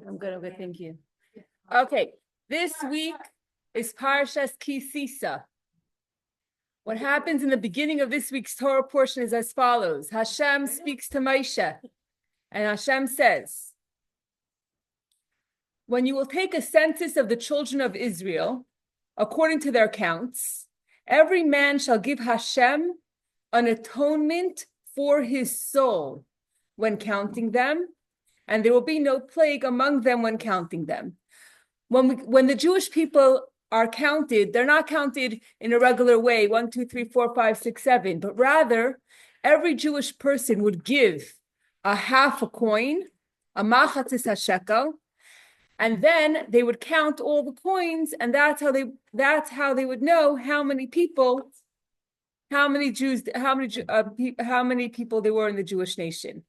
I'm good, thank you. Okay, this week is Parshas Tisa. What happens in the beginning of this week's Torah portion is as follows. Hashem speaks to Moshe, and Hashem says, when you will take a census of the children of Israel, according to their counts, every man shall give Hashem an atonement for his soul when counting them, and there will be no plague among them when counting them. When the Jewish people are counted, they're not counted in a regular way, 1, 2, 3, 4, 5, 6, 7, but rather every Jewish person would give a half a coin, a machatzis hashekel, and then they would count all the coins, and that's how they would know how many people there were in the Jewish nation.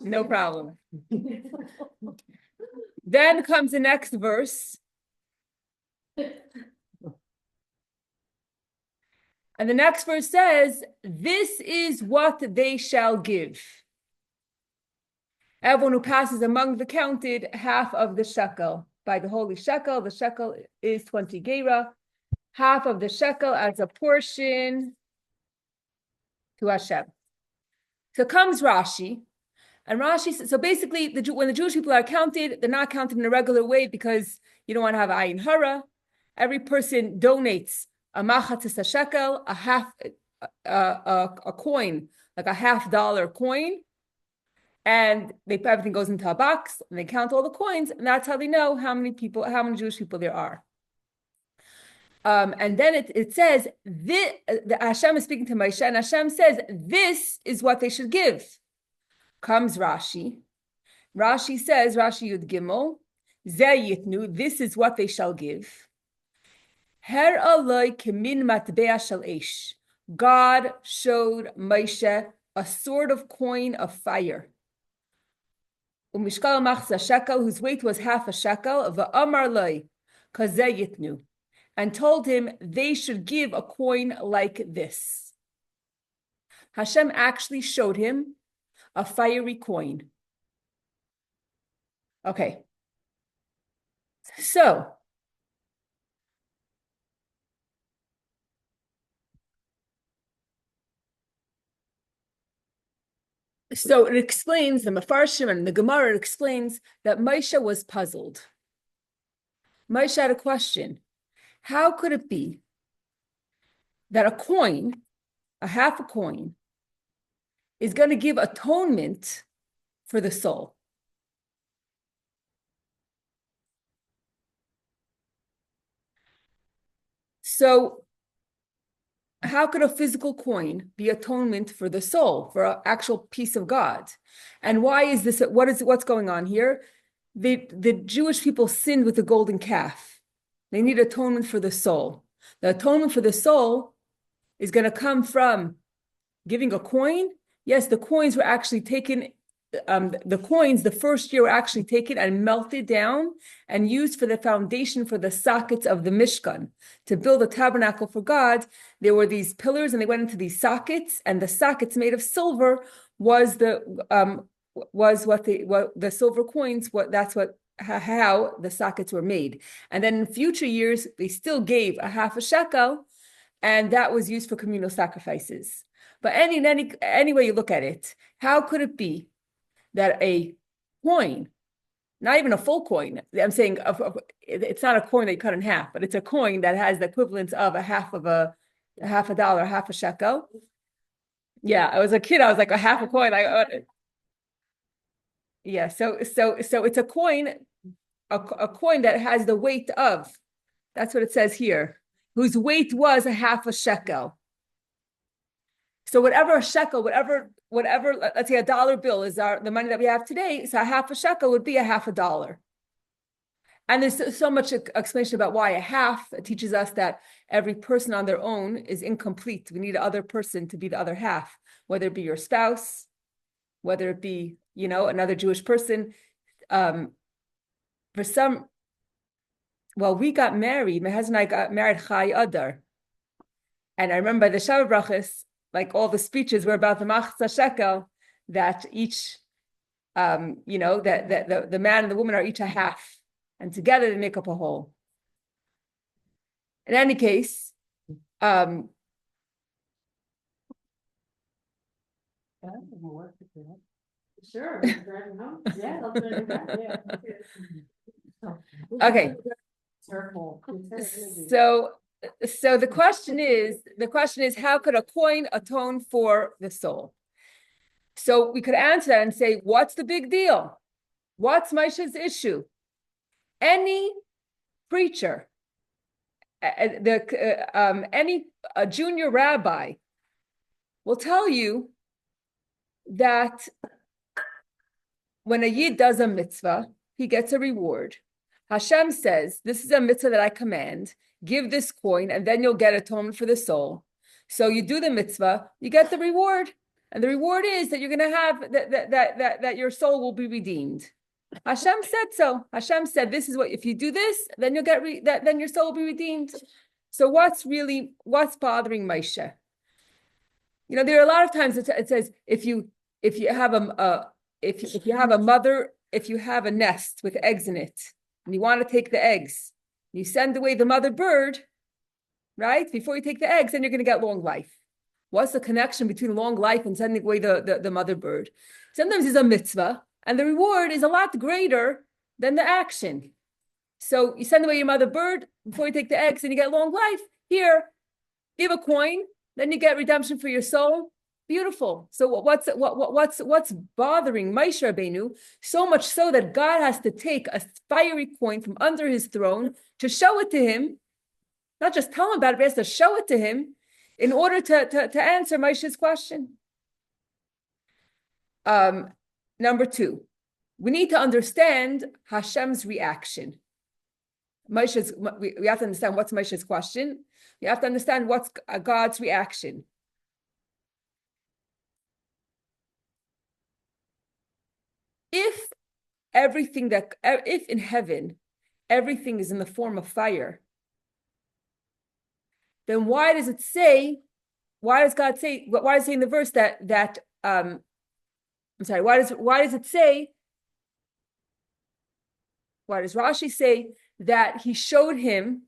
No problem. Then comes the next verse. And the next verse says, this is what they shall give. Everyone who passes among the counted, half of the shekel. By the holy shekel, the shekel is 20 gera. Half of the shekel as a portion to Hashem. So comes Rashi, and Rashi says, so basically, when the Jewish people are counted, they're not counted in a regular way because you don't want to have ayin hara. Every person donates a machatzis shekel, a half, a coin, like a $50 coin, and everything goes into a box, and they count all the coins, and that's how they know how many Jewish people there are. And then it says, the Hashem is speaking to Moshe, and Hashem says, this is what they should give. Comes Rashi. Rashi says, Rashi Yud Gimel, Zeh Yitnu, this is what they shall give. Her aloi kemin matbea shel eish. God showed Moshe a sort of coin of fire. Umishkal machzah shekel, whose weight was half a shekel, va'amar loi, kazeh yitnu, and told him they should give a coin like this. Hashem actually showed him a fiery coin. Okay. So it explains, the Mefarshim and the Gemara explains that Moshe was puzzled. Moshe had a question. How could it be that a coin, a half a coin, is going to give atonement for the soul? So how could a physical coin be atonement for the soul, for an actual piece of God? And why is this? What's going on here? The Jewish people sinned with the golden calf. They need atonement for the soul. The atonement for the soul is going to come from giving a coin. Yes, the coins were actually taken. The first year were actually taken and melted down and used for the foundation for the sockets of the Mishkan. To build a tabernacle for God, there were these pillars and they went into these sockets, and the sockets made of silver was the silver coins. How the sockets were made. And then in future years, they still gave a half a shekel, and that was used for communal sacrifices. But any way you look at it, how could it be that a coin, not even a full coin, I'm saying it's not a coin that you cut in half, but it's a coin that has the equivalent of a half a dollar, half a shekel. Yeah, I was a kid, I was like a half a coin. Yeah, so it's a coin, a coin that has the weight of, that's what it says here, whose weight was a half a shekel. So whatever a shekel, whatever, let's say $1 bill is the money that we have today, so a half a shekel would be a half a dollar. And there's so much explanation about why a half. It teaches us that every person on their own is incomplete. We need another person to be the other half, whether it be your spouse, whether it be, another Jewish person. We got married. My husband and I got married Chai Adar. And I remember the Shabbat brachas, like all the speeches were about the machzah shekel, that each, that the man and the woman are each a half, and together they make up a whole. In any case, Sure. Yeah. Okay. So the question is, how could a coin atone for the soul? So we could answer that and say, what's the big deal? What's Moshe's issue? Any preacher, any junior rabbi will tell you that when a Yid does a mitzvah, he gets a reward. Hashem says, this is a mitzvah that I command, give this coin, and then you'll get atonement for the soul. So you do the mitzvah, you get the reward. And the reward is that you're going to have, that your soul will be redeemed. Hashem said so. Hashem said, this is what, if you do this, then you'll get, then your soul will be redeemed. So what's bothering Moshe? There are a lot of times it says, if you have a nest with eggs in it, and you want to take the eggs, you send away the mother bird, right? Before you take the eggs, then you're going to get long life. What's the connection between long life and sending away the mother bird? Sometimes it's a mitzvah, and the reward is a lot greater than the action. So you send away your mother bird before you take the eggs, and you get long life. Here, give a coin, then you get redemption for your soul. Beautiful. So what's bothering Moshe Rabbeinu so much so that God has to take a fiery coin from under his throne to show it to him, not just tell him about it, but he has to show it to him in order to answer Moshe's question. Number two, we need to understand Hashem's reaction. We have to understand what's Moshe's question. We have to understand what's God's reaction. If in heaven everything is in the form of fire, then why does God say why does it say in the verse why does Rashi say that he showed him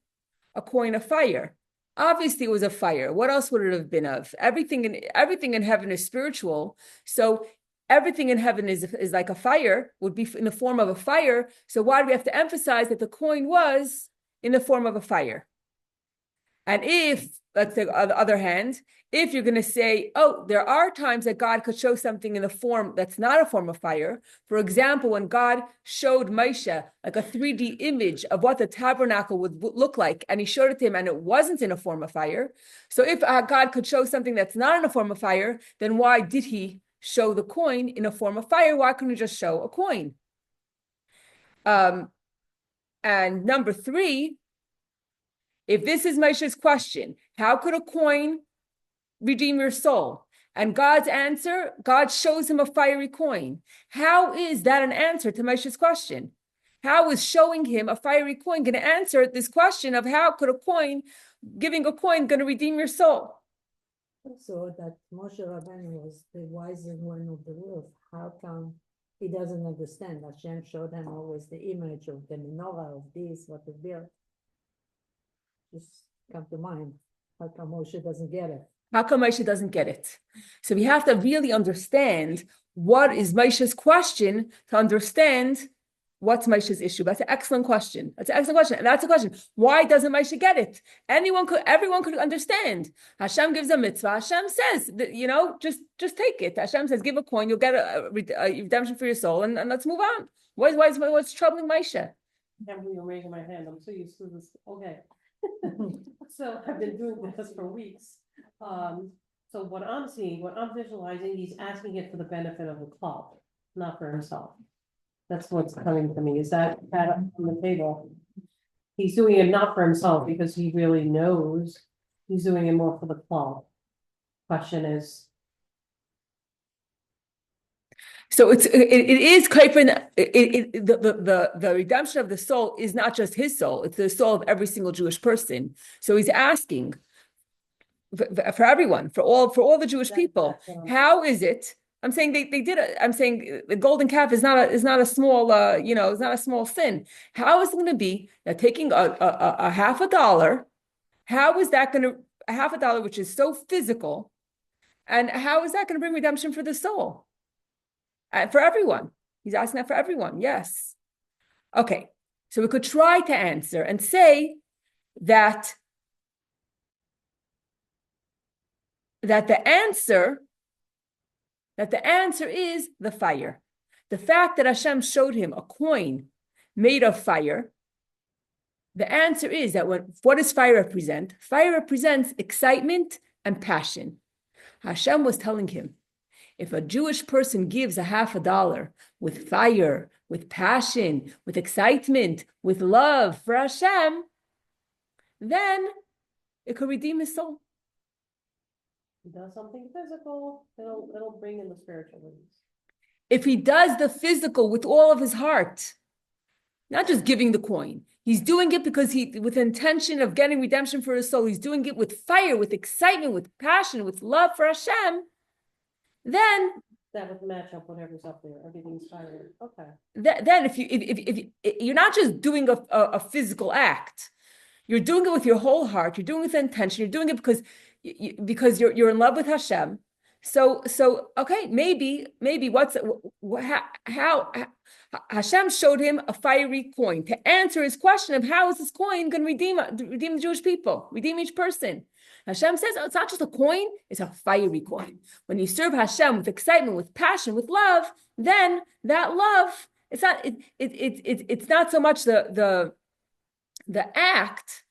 a coin of fire? Obviously it was a fire. What else would it have been of? Everything in heaven is spiritual. So everything in heaven is like a fire, would be in the form of a fire. So why do we have to emphasize that the coin was in the form of a fire? And if, let's say, on the other hand, if you're going to say, oh, there are times that God could show something in a form that's not a form of fire. For example, when God showed Moshe like a 3D image of what the tabernacle would look like, and he showed it to him and it wasn't in a form of fire. So if God could show something that's not in a form of fire, then why did he show the coin in a form of fire? Why couldn't he just show a coin? And number three, if this is Moshe's question, how could a coin redeem your soul? And God's answer, God shows him a fiery coin. How is that an answer to Moshe's question? How is showing him a fiery coin going to answer this question of how could giving a coin going to redeem your soul? So that Moshe Rabbeinu was the wisest one of the world. How come he doesn't understand? Hashem showed him always the image of the menorah, of this, what to build. Just come to mind. How come Moshe doesn't get it? How come Moshe doesn't get it? So we have to really understand what is Moshe's question to understand what's Moshe's issue. That's an excellent question. And that's a question. Why doesn't Moshe get it? Everyone could understand. Hashem gives a mitzvah. Hashem says, just take it. Hashem says, give a coin, you'll get a redemption for your soul, and let's move on. What's troubling Moshe? I can't believe I'm raising my hand. I'm so used to this. Okay. So I've been doing this for weeks. So what I'm seeing, what I'm visualizing, he's asking it for the benefit of the club, not for himself. That's what's coming to me. Is that on the table? He's doing it not for himself because he really knows. He's doing it more for the club. Question is. So it is the redemption of the soul is not just his soul; it's the soul of every single Jewish person. So he's asking, for everyone, for all the Jewish people. That's what I'm- How is it? I'm saying they did it. I'm saying the golden calf is not a small it's not a small sin. How is it going to be that taking a half a dollar? How is that going to a half a dollar, which is so physical, and how is that going to bring redemption for the soul? For everyone. He's asking that for everyone. Yes. Okay. So we could try to answer and say that the answer is the fire. The fact that Hashem showed him a coin made of fire, the answer is that what does fire represent? Fire represents excitement and passion. Hashem was telling him, if a Jewish person gives a half a dollar with fire, with passion, with excitement, with love for Hashem, then it could redeem his soul. He does something physical, it'll bring in the spiritual release. If he does the physical with all of his heart, not just giving the coin, he's doing it because with intention of getting redemption for his soul, he's doing it with fire, with excitement, with passion, with love for Hashem, then That would match up whatever's up there, everything's fire, okay. then if you're not just doing a physical act, you're doing it with your whole heart, you're doing it with intention, you're doing it because you're in love with Hashem. So okay, maybe how Hashem showed him a fiery coin to answer his question of how is this coin going to redeem the Jewish people, redeem each person. Hashem says, oh, it's not just a coin, it's a fiery coin. When you serve Hashem with excitement, with passion, with love, then that love, it's not so much the act,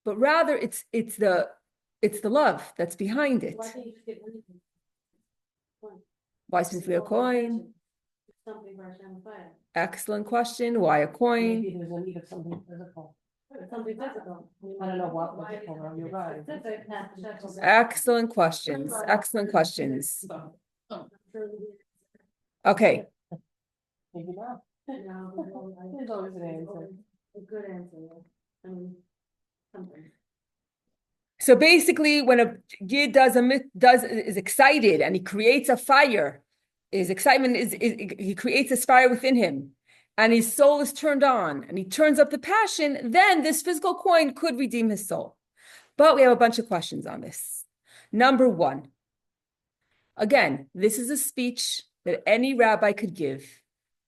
but rather it's the love that's behind it. Why can't you just get anything? Why specifically a coin? Something for Hashem fire. Excellent question. Why a coin? Maybe there's a need of something physical. Something physical. I don't know what physical, you're right. Excellent questions. Excellent questions. Okay. Maybe not. There's always an answer. A good answer, I mean, something. So basically, when a Yid is excited and he creates a fire, his excitement is he creates this fire within him, and his soul is turned on, and he turns up the passion, then this physical coin could redeem his soul. But we have a bunch of questions on this. Number one, again, this is a speech that any rabbi could give,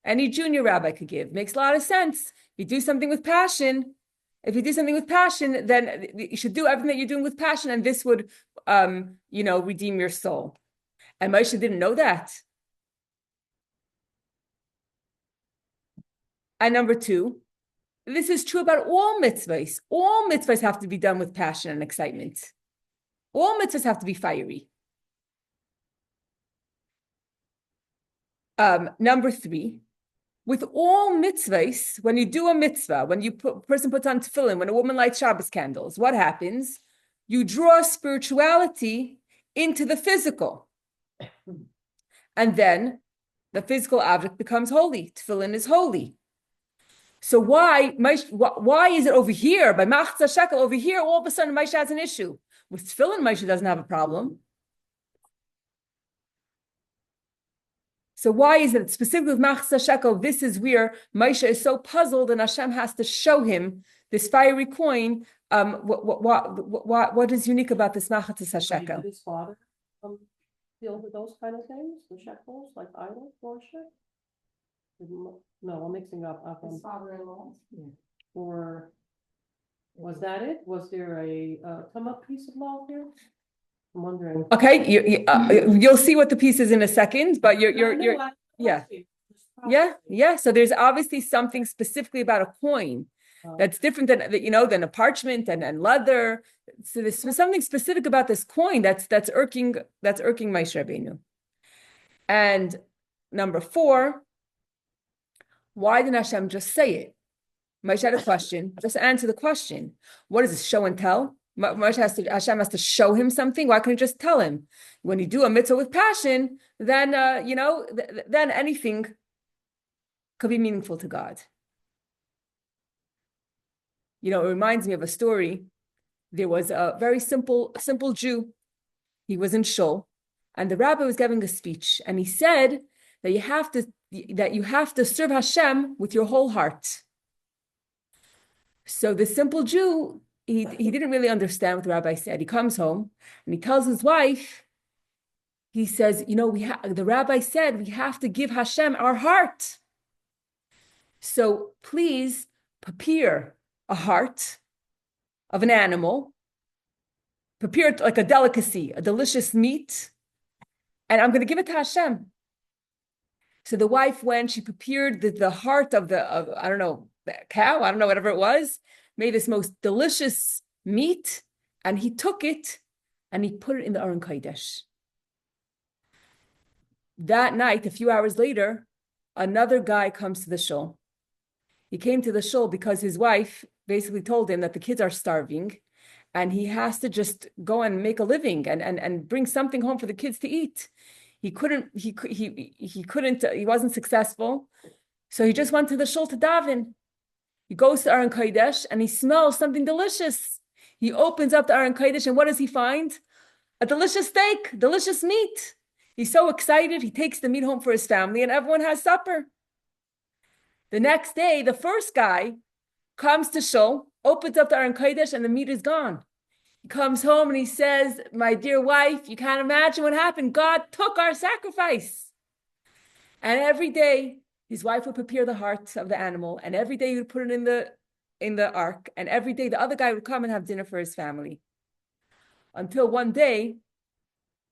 any junior rabbi could give. Makes a lot of sense. You do something with passion. If you do something with passion, then you should do everything that you're doing with passion, and this would, redeem your soul. And Moshe didn't know that. And number two, this is true about all mitzvahs. All mitzvahs have to be done with passion and excitement. All mitzvahs have to be fiery. Number three, with all mitzvahs, when you do a mitzvah, when person puts on tefillin, when a woman lights Shabbos candles, what happens? You draw spirituality into the physical. And then the physical object becomes holy. Tefillin is holy. So why is it over here, by Machzah Shekel, over here, all of a sudden Moshe has an issue? With tefillin, Moshe doesn't have a problem. So why is it specifically with Machzah Shekel, this is where Moshe is so puzzled and Hashem has to show him this fiery coin? What is unique about this Machzah Shekel? Did his father deal with those kind of things, the shekels, like idol worship? No, I'm mixing up. His father-in-law. Or was that it? Was there a come up piece of law here? I'm wondering. Okay, you'll see what the piece is in a second, but yeah. So there's obviously something specifically about a coin that's different than a parchment and leather. So there's something specific about this coin that's irking Moshe Rabbeinu. And number four, why didn't Hashem just say it? Moshe had a question. Just answer the question. What is this, show and tell? Hashem has to show him something. Why can't he just tell him? When you do a mitzvah with passion, then then anything could be meaningful to God. It reminds me of a story there was a very simple Jew. He was in shul, and the rabbi was giving a speech, and he said that you have to serve Hashem with your whole heart. So the simple Jew, he didn't really understand what the rabbi said. He comes home and he tells his wife, he says, the rabbi said we have to give Hashem our heart. So please prepare a heart of an animal, prepare it like a delicacy, a delicious meat, and I'm going to give it to Hashem. So the wife went, she prepared the heart of I don't know, the cow, I don't know, whatever it was, made this most delicious meat, and he took it and he put it in the Aron Kodesh. That night, a few hours later, another guy comes to the shul. He came to the shul because his wife basically told him that the kids are starving and he has to just go and make a living and bring something home for the kids to eat. He wasn't successful. So he just went to the shul to daven. He goes to Aron Kodesh and he smells something delicious. He opens up the Aron Kodesh and what does he find? A delicious steak, delicious meat. He's so excited. He takes the meat home for his family and everyone has supper. The next day, the first guy comes to shul, opens up the Aron Kodesh and the meat is gone. He comes home and he says, my dear wife, you can't imagine what happened. God took our sacrifice. And every day, his wife would prepare the heart of the animal, and every day he would put it in the ark, and every day the other guy would come and have dinner for his family. Until one day,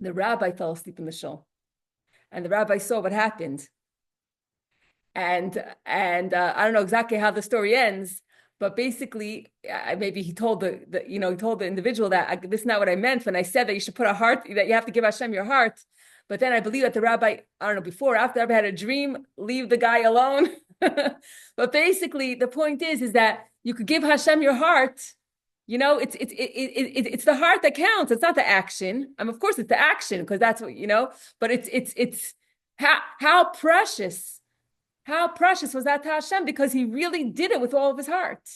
the rabbi fell asleep in the shul, and the rabbi saw what happened. And I don't know exactly how the story ends, but basically, maybe he told he told the individual that this is not what I meant when I said that you should put a heart, that you have to give Hashem your heart. But then I believe that the rabbi, I don't know, before or after, the rabbi had a dream, leave the guy alone. But basically, the point is that you could give Hashem your heart. It's the heart that counts. It's not the action. Of course, it's the action because that's what But it's how precious was that to Hashem, because he really did it with all of his heart.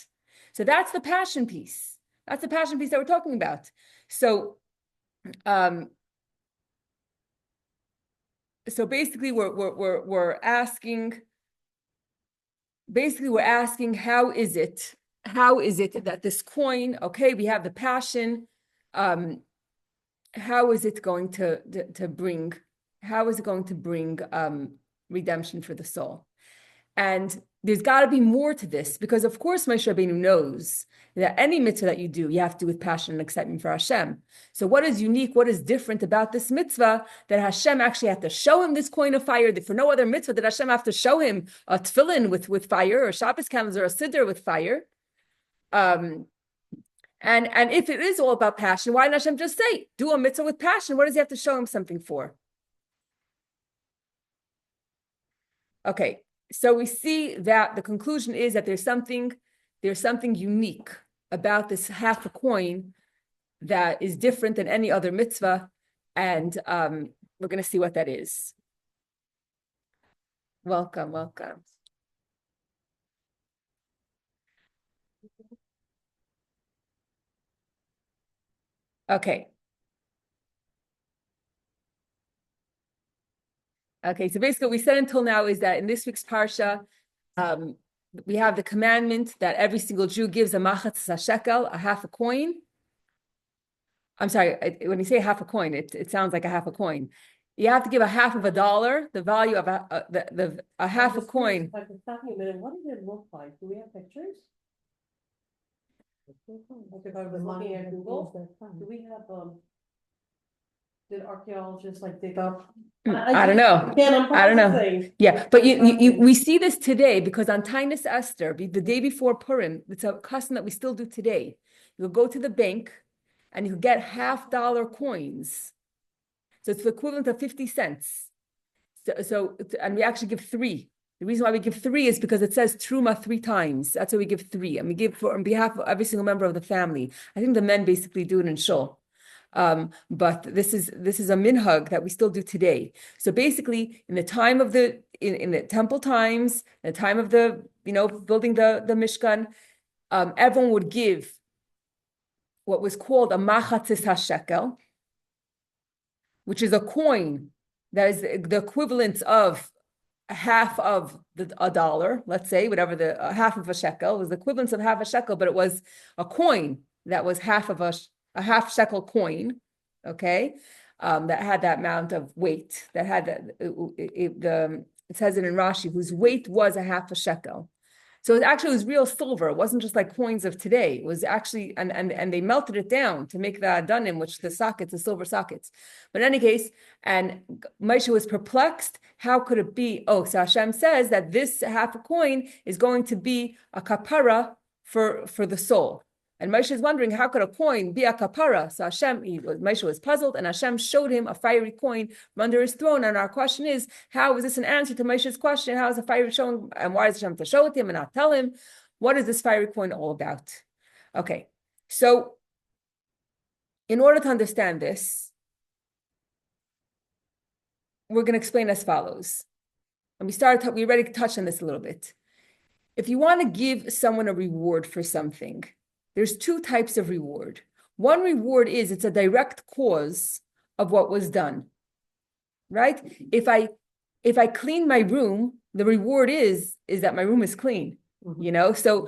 So that's the passion piece. That's the passion piece that we're talking about. So. So basically, we're asking. Basically, we're asking, how is it that this coin? Okay, we have the passion. How is it going to bring? How is it going to bring redemption for the soul? And there's got to be more to this, because of course Moshe Rabbeinu knows that any mitzvah that you do, you have to do with passion and excitement for Hashem. So what is unique, what is different about this mitzvah that Hashem actually had to show him this coin of fire? That for no other mitzvah did Hashem have to show him a tefillin with fire, or Shabbos candles, or a siddur with fire. And if it is all about passion, why didn't Hashem just say, do a mitzvah with passion? What does he have to show him something for? Okay. So we see that the conclusion is that there's something unique about this half a coin that is different than any other mitzvah, and we're going to see what that is. Welcome. Okay. Okay, so basically what we said until now is that in this week's Parsha, we have the commandment that every single Jew gives a machatz shekel, a half a coin. I'm sorry, when you say half a coin, it sounds like a half a coin. You have to give a half of $1, the value of a half a coin. What does it look like? Do we have pictures? Like if I was looking at Google, do we have did archaeologists dig up? I don't know. I don't know. Yeah, but we see this today because on Taanis Esther, the day before Purim, it's a custom that we still do today. You'll go to the bank and you get $50 coins. So it's the equivalent of 50 cents. So and we actually give 3. The reason why we give 3 is because it says truma 3 times. That's why we give 3. And we give on behalf of every single member of the family. I think the men basically do it in shul. But this is a minhag that we still do today. So basically, in the time of in the temple times, in the time of the building the Mishkan, everyone would give what was called a machatzis hashekel, which is a coin that is the equivalent of half of a dollar, let's say, whatever the half of a shekel was the equivalent of half a shekel, but it was a coin that was half of a half shekel coin, okay, that had that amount of weight, that had that, it says it in Rashi, whose weight was a half a shekel. So it actually was real silver. It wasn't just like coins of today. It was actually, and they melted it down to make the adanim, which the sockets, the silver sockets. But in any case, and Moshe was perplexed. How could it be? Oh, so Hashem says that this half a coin is going to be a kapara for the soul. And Moshe is wondering, how could a coin be a kapara? So Moshe was puzzled, and Hashem showed him a fiery coin from under his throne. And our question is, how is this an answer to Moshe's question? How is a fiery showing, and why does Hashem have to show it to him and not tell him? What is this fiery coin all about? Okay, so in order to understand this, we're going to explain as follows. And we already touched on this a little bit. If you want to give someone a reward for something, there's two types of reward. One reward is it's a direct cause of what was done, right? If I clean my room, the reward is that my room is clean, you know. So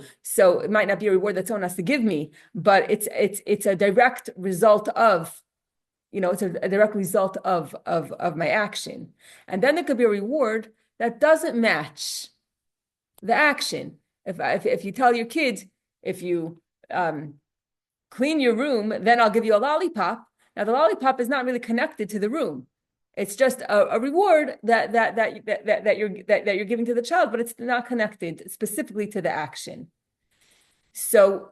it might not be a reward that someone has to give me, but it's a direct result of, you know, it's a direct result of my action. And then there could be a reward that doesn't match the action. If you tell your kid, if you clean your room, then I'll give you a lollipop. Now the lollipop is not really connected to the room. It's just a reward that you're giving to the child, but it's not connected specifically to the action. So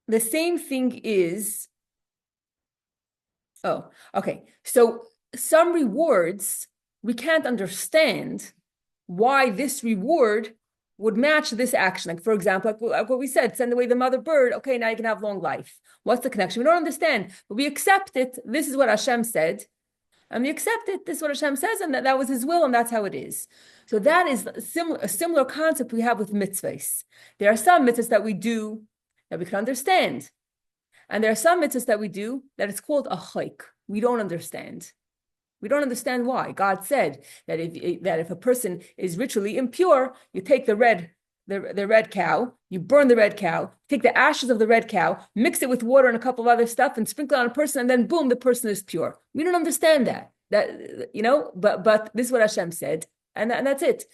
the same thing is, so some rewards we can't understand why this reward would match this action. Like, for example, like what we said, send away the mother bird. Okay, now you can have long life. What's the connection? We don't understand, but we accept it. This is what Hashem said. And we accept it. This is what Hashem says, and that was his will, and that's how it is. So that is a similar concept we have with mitzvahs. There are some mitzvahs that we do that we can understand. And there are some mitzvahs that we do that it's called a chayk. We don't understand. We don't understand why. God said that if a person is ritually impure, you take the red cow, you burn the red cow, take the ashes of the red cow, mix it with water and a couple of other stuff, and sprinkle it on a person, and then boom, the person is pure. We don't understand that. You know, but this is what Hashem said, and that's it.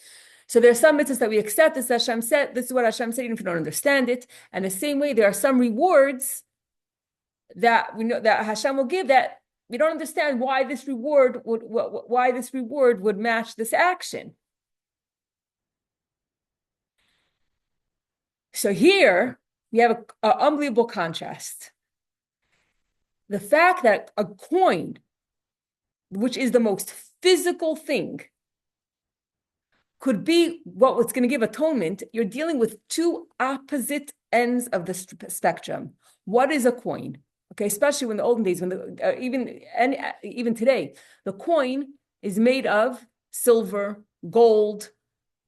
So there are some mitzvahs that we accept. This is Hashem said. This is what Hashem said, even if you don't understand it. And the same way, there are some rewards that we know that Hashem will give that we don't understand why this reward would match this action. So here we have an unbelievable contrast. The fact that a coin, which is the most physical thing, could be what's going to give atonement. You're dealing with two opposite ends of the spectrum. What is a coin? Okay, especially when the olden days, when even today, the coin is made of silver, gold,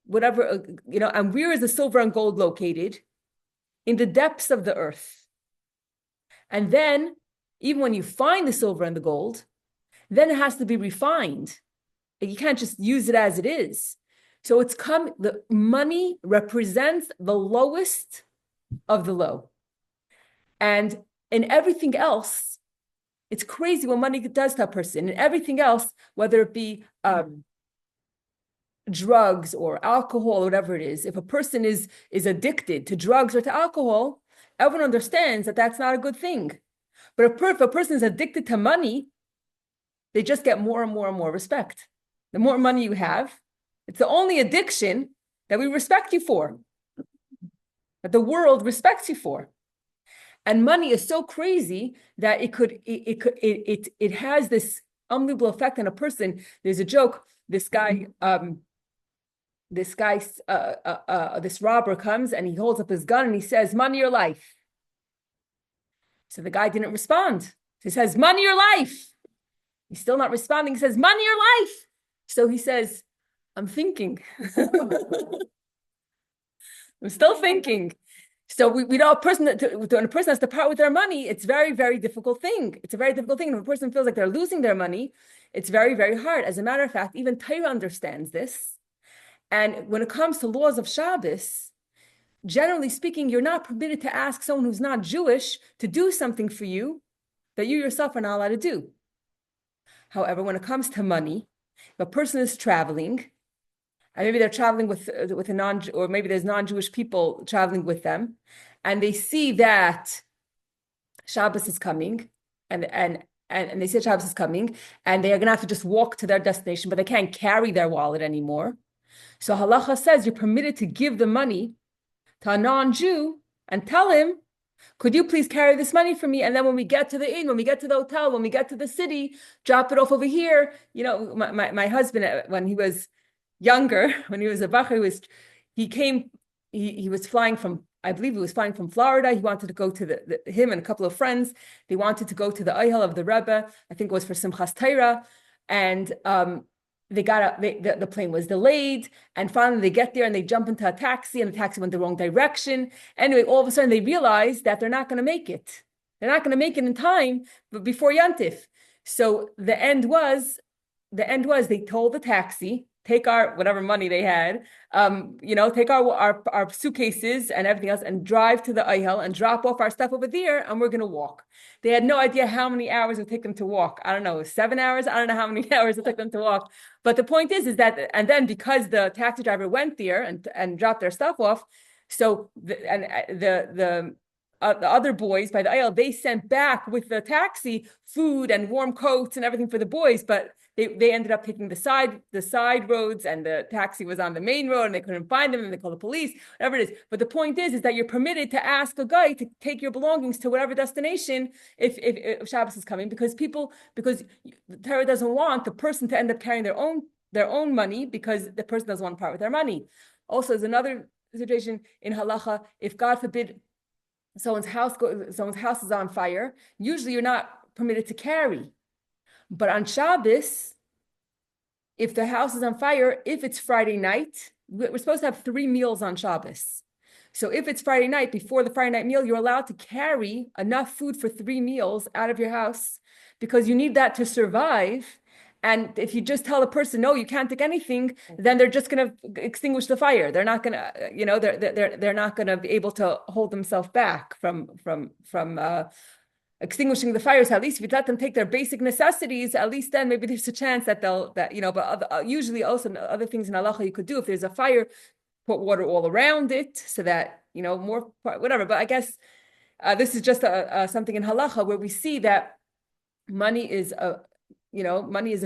whatever, you know. And where is the silver and gold located? In the depths of the earth. And then, even when you find the silver and the gold, then it has to be refined. You can't just use it as it is. So the money represents the lowest of the low. And in everything else, it's crazy what money does to a person. And everything else, whether it be drugs or alcohol or whatever it is, if a person is addicted to drugs or to alcohol, everyone understands that that's not a good thing. But if a person is addicted to money, they just get more and more and more respect. The more money you have, it's the only addiction that we respect you for, that the world respects you for. And money is so crazy that it has this unbelievable effect on a person. There's a joke. This robber comes and he holds up his gun and he says, "Money or life." So the guy didn't respond. He says, "Money or life." He's still not responding. He says, "Money or life." So he says, "I'm thinking." I'm still thinking. So we know a person when a person has to part with their money, it's very, very difficult thing. It's a very difficult thing. If a person feels like they're losing their money, it's very, very hard. As a matter of fact, even Torah understands this. And when it comes to laws of Shabbos, generally speaking, you're not permitted to ask someone who's not Jewish to do something for you that you yourself are not allowed to do. However, when it comes to money, if a person is traveling, and maybe they're traveling with a or maybe there's non-Jewish people traveling with them, and they see that Shabbos is coming, and they see Shabbos is coming, and they are going to have to just walk to their destination, but they can't carry their wallet anymore. So halacha says you're permitted to give the money to a non-Jew and tell him, could you please carry this money for me? And then when we get to the inn, when we get to the hotel, when we get to the city, drop it off over here. You know, my husband, when he was younger, when he was a bacher, he was flying from, I believe he was flying from Florida. He wanted to go to him and a couple of friends. They wanted to go to the Ohel of the Rebbe. I think it was for Simchas Torah. And the plane was delayed, and finally they get there and they jump into a taxi, and the taxi went the wrong direction. Anyway, all of a sudden they realize that they're not going to make it. They're not going to make it in time before Yantif. So the end was they told the taxi, take our whatever money they had, take our suitcases and everything else and drive to the Ohel and drop off our stuff over there, and we're going to walk. They had no idea how many hours it would take them to walk. I don't know, 7 hours? I don't know how many hours it took them to walk. But the point is that, and then because the taxi driver went there and dropped their stuff off, so the other boys by the Ohel, they sent back with the taxi food and warm coats and everything for the boys, but they ended up taking the side roads, and the taxi was on the main road, and they couldn't find them, and they called the police, whatever it is. But the point is that you're permitted to ask a guy to take your belongings to whatever destination if Shabbos is coming, because the Torah doesn't want the person to end up carrying their own money, because the person doesn't want to part with their money. Also, there's another situation in halacha: if God forbid someone's house is on fire, usually you're not permitted to carry. But on Shabbos, if the house is on fire, if it's Friday night, we're supposed to have 3 meals on Shabbos. So if it's Friday night, before the Friday night meal, you're allowed to carry enough food for 3 meals out of your house, because you need that to survive. And if you just tell a person, no, you can't take anything, then they're just going to extinguish the fire. They're not going to, they're not going to be able to hold themselves back from extinguishing the fires. At least if you let them take their basic necessities, at least then maybe there's a chance that but usually also other things in halacha you could do. If there's a fire, put water all around it so that, more, whatever. But I guess this is just something in halacha where we see that money is a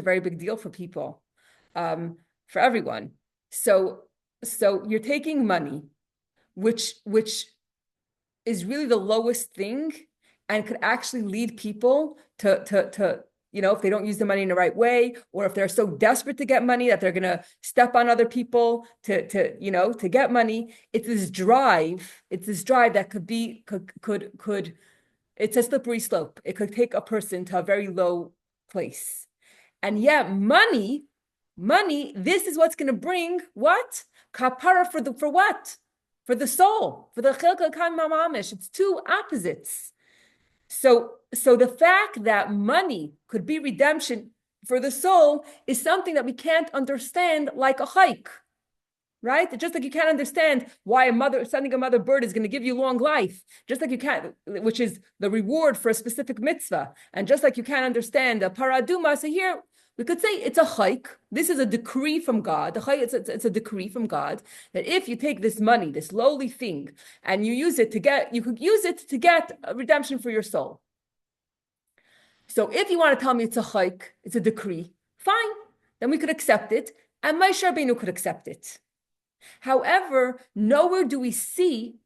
very big deal for people, for everyone. So you're taking money, which is really the lowest thing, and could actually lead people to if they don't use the money in the right way, or if they're so desperate to get money that they're going to step on other people to get money. It's this drive that could it's a slippery slope. It could take a person to a very low place. And yet money, this is what's going to bring what? Kapara for what? For the soul, for the Chelek mamish. It's two opposites. So the fact that money could be redemption for the soul is something that we can't understand like a hike, right? Just like you can't understand why sending a mother bird is going to give you long life, just like you can't, which is the reward for a specific mitzvah. And just like you can't understand a paraduma, so here we could say it's a hike. This is a decree from God. It's a decree from God that if you take this money, this lowly thing, and you could use it to get a redemption for your soul. So if you want to tell me it's a hike, it's a decree, fine, then we could accept it, and Moshe Rabbeinu could accept it. However, nowhere do we see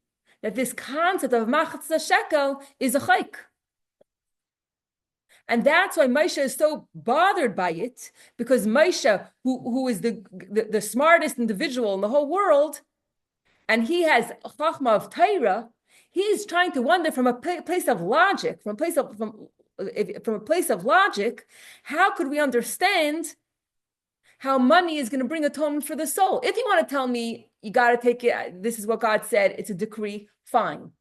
that this concept of machzah shekel is a hike. And that's why Moshe is so bothered by it, because Moshe, who is the smartest individual in the whole world, and he has chachma of Torah, he is trying to wonder from a place of logic, from a place of logic, how could we understand how money is going to bring atonement for the soul. If you want to tell me you got to take it, this is what God said, it's a decree, fine.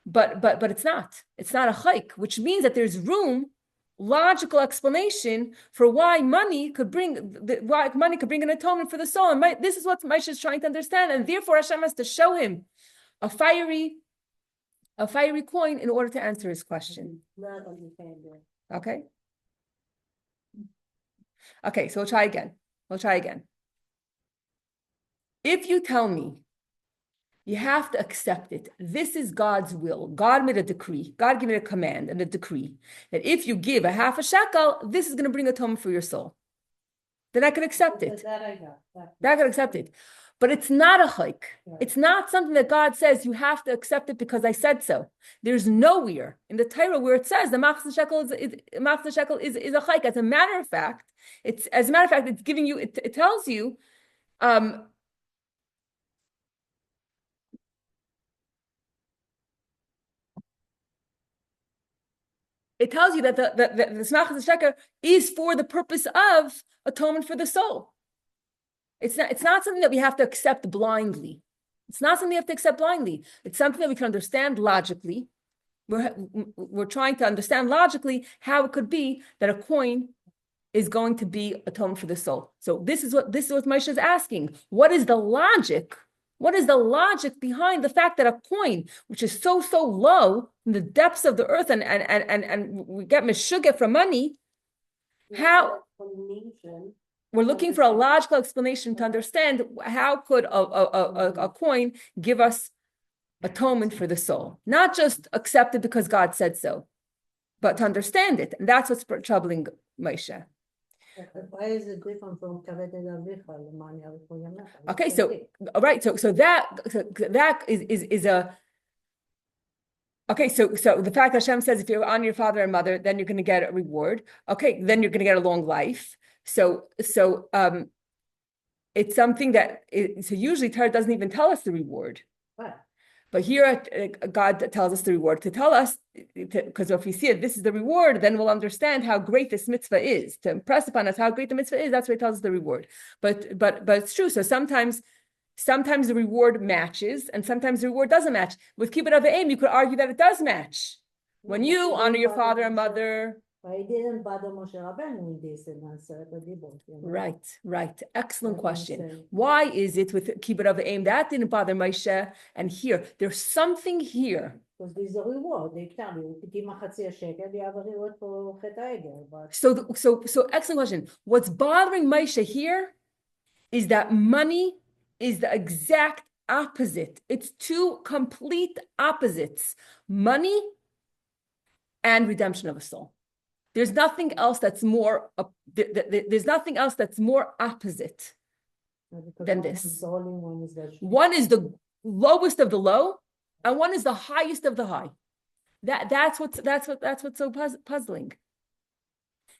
But it's not. It's not a chayk, which means that there's room, logical explanation for why money could bring an atonement for the soul. And this is what Moshe is trying to understand, and therefore Hashem has to show him a fiery coin in order to answer his question. Not understanding. Okay. Okay, so we'll try again. If you tell me you have to accept it, this is God's will. God made a decree. God gave it a command and a decree that if you give a half a shekel, this is going to bring atonement for your soul. Then I could accept it. That I got. That I could accept it. But it's not a chayk. Right. It's not something that God says you have to accept it because I said so. There's nowhere in the Torah where it says the machzor shekel is a chayk. As a matter of fact, it's giving you. It tells you. It tells you that the machzor shekel is for the purpose of atonement for the soul. It's not something that we have to accept blindly. It's something that we can understand logically. We're trying to understand logically how it could be that a coin is going to be atonement for the soul. So this is what Moshe is asking. What is the logic? What is the logic behind the fact that a coin, which is so low in the depths of the earth, and we get meshugah from money, how? We're looking for a logical explanation to understand how could a coin give us atonement for the soul. Not just accept it because God said so, but to understand it. And that's what's troubling Moshe. Why is it different from Kaved Avicha? Okay, so all right, so that is a okay. So the fact that Hashem says if you're on your father and mother, then you're going to get a reward. Okay, then you're going to get a long life. So it's something that so usually Torah doesn't even tell us the reward. Right. But here God tells us the reward to tell us, because if we see it, this is the reward, then we'll understand how great this mitzvah is. To impress upon us how great the mitzvah is, that's why it tells us the reward. But it's true. So sometimes the reward matches, and sometimes the reward doesn't match. With kibbud av v'em, you could argue that it does match. When you honor your father and mother. I didn't bother Moshe Rabbeinu with this and answer the dibur. Right. Excellent That question. makes sense. Why is it with kibbud av v'em that didn't bother Moshe? And here, there's something here. Because there's a reward. They tell you, give me חצי shekel, you have a reward for חטא העגל. But So excellent question. What's bothering Moshe here is that money is the exact opposite. It's two complete opposites: money and redemption of a soul. There's nothing else that's more. There's nothing else that's more opposite than this. One is the lowest of the low, and one is the highest of the high. That's what's so puzzling.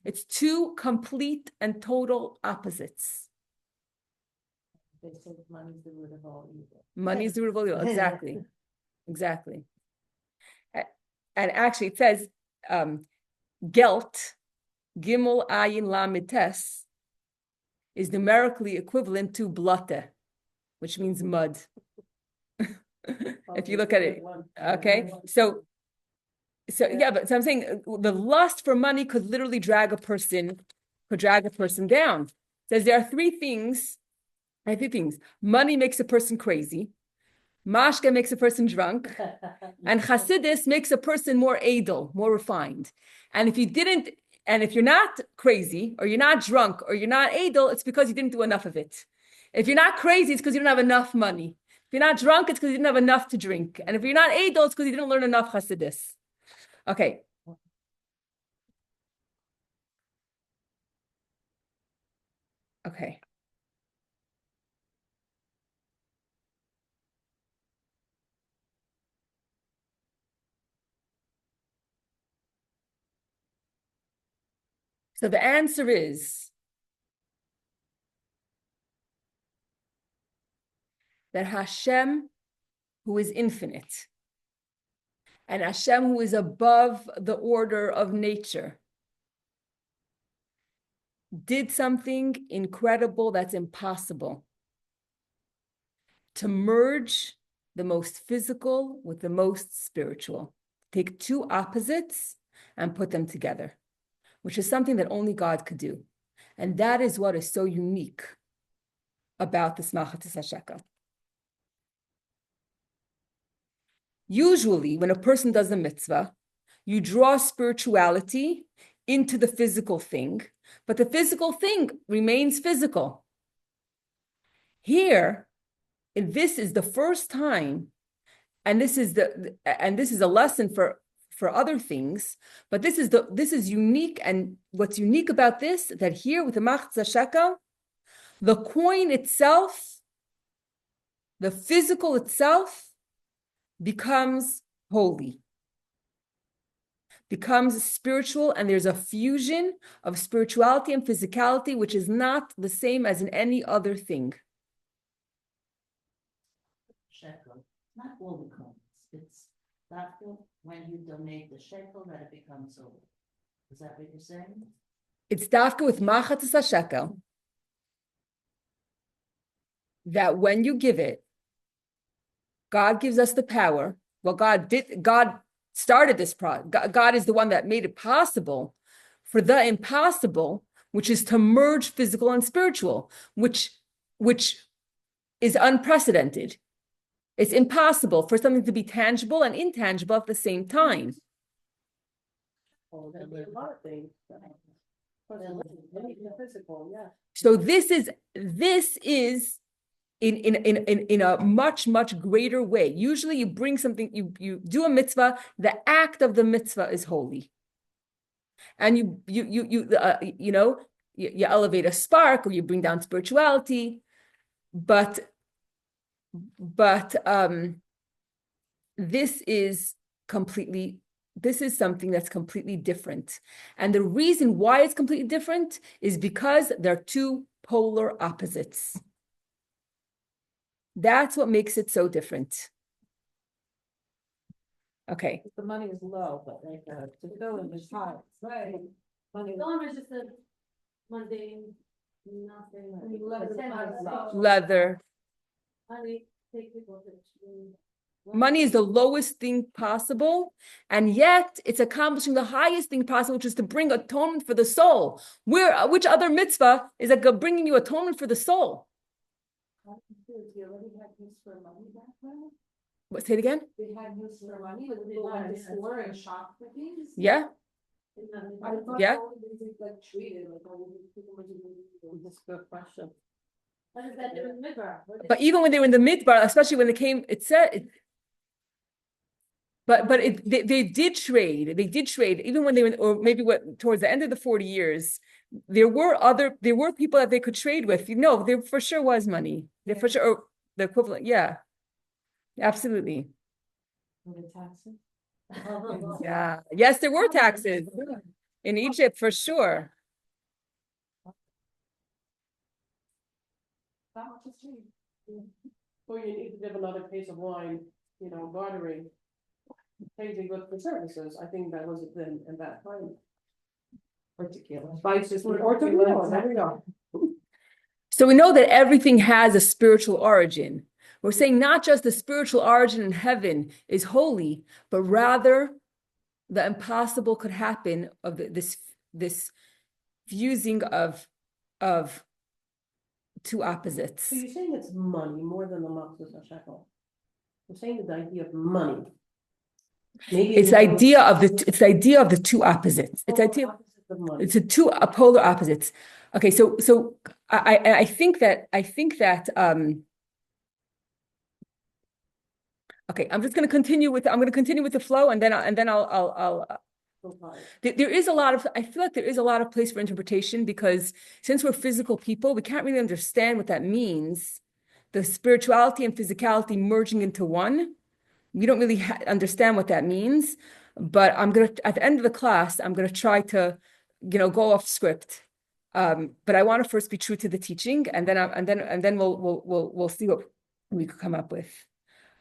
It's two complete and total opposites. They say money is the root of all evil. Money is the root of all evil. Exactly. And actually, it says. Gelt, Gimel Ayin Lamed Tes, is numerically equivalent to blotte, which means mud. If you look at it, okay. So but I'm saying the lust for money could literally drag a person down. It says there are three things. Money makes a person crazy. Mashke makes a person drunk, and Chassidus makes a person more edel, more refined. And if you're not crazy, or you're not drunk, or you're not edel, it's because you didn't do enough of it. If you're not crazy, it's because you don't have enough money. If you're not drunk, it's because you didn't have enough to drink. And if you're not edel, it's because you didn't learn enough Chassidus. Okay. Okay. So the answer is that Hashem, who is infinite, and Hashem, who is above the order of nature, did something incredible that's impossible. To merge the most physical with the most spiritual. Take two opposites and put them together, which is something that only God could do. And that is what is so unique about this Malchus HaShekel. Usually, when a person does a mitzvah, you draw spirituality into the physical thing, but the physical thing remains physical. Here, this is the first time, and this is a lesson for other things, but this is unique. And what's unique about this, that here with the Malchus HaShekel, the coin itself, the physical itself, becomes holy, becomes spiritual, and there's a fusion of spirituality and physicality, which is not the same as in any other thing. Shekel, not all the coins. It's that when you donate the shekel that it becomes holy. Is that what you're saying? It's dafka with Malchus HaShekel that when you give it, God gives us the power. Well, God started this process. God is the one that made it possible for the impossible, which is to merge physical and spiritual, which is unprecedented. It's impossible for something to be tangible and intangible at the same time. Oh, there'd be a lot of things. Physical, yeah. So this is in a much, much greater way. Usually you bring something, you do a mitzvah, the act of the mitzvah is holy. And you elevate a spark, or you bring down spirituality, but this is something that's completely different. And the reason why it's completely different is because they're two polar opposites. That's what makes it so different. Okay. The money is low, but like the billing is high. Right. Money. Dollar is just a mundane, nothing. Leather. Money, take people to. Money is the lowest thing possible, and yet it's accomplishing the highest thing possible, which is to bring atonement for the soul. Which other mitzvah is like bringing you atonement for the soul? You already had use for money back then? What, say it again? They had use for money, but they went to store and shop for things? Yeah. I thought Yeah. all these things like treated, like all these people were doing. That's a good question. What is that different midbar? But even when they were in the midbar, especially when they came, it said. They did trade. They did trade even when they were, or maybe towards the end of the 40 years. There were people that they could trade with. There for sure was money. There for sure, or the equivalent. Yeah, absolutely. The taxes. Yeah. Yes, there were taxes in Egypt for sure. That much is cheap. Or you need to give another case of wine, bartering. Changing good for services. I think that was then in that time. Particular. So we know that everything has a spiritual origin. We're saying not just the spiritual origin in heaven is holy, but rather the impossible could happen of this fusing of two opposites. So you're saying it's money more than the Malchus HaShekel. You're saying the idea of money. Maybe It's the idea of the two opposites. It's the two polar opposites. Okay, so I think that okay, I'm going to continue with the flow, and then I'll there is a lot of, I feel like there is a lot of place for interpretation, because since we're physical people, we can't really understand what that means. The spirituality and physicality merging into one. We don't really understand what that means, but at the end of the class, I'm gonna try to, go off script. But I want to first be true to the teaching, and then we'll see what we could come up with.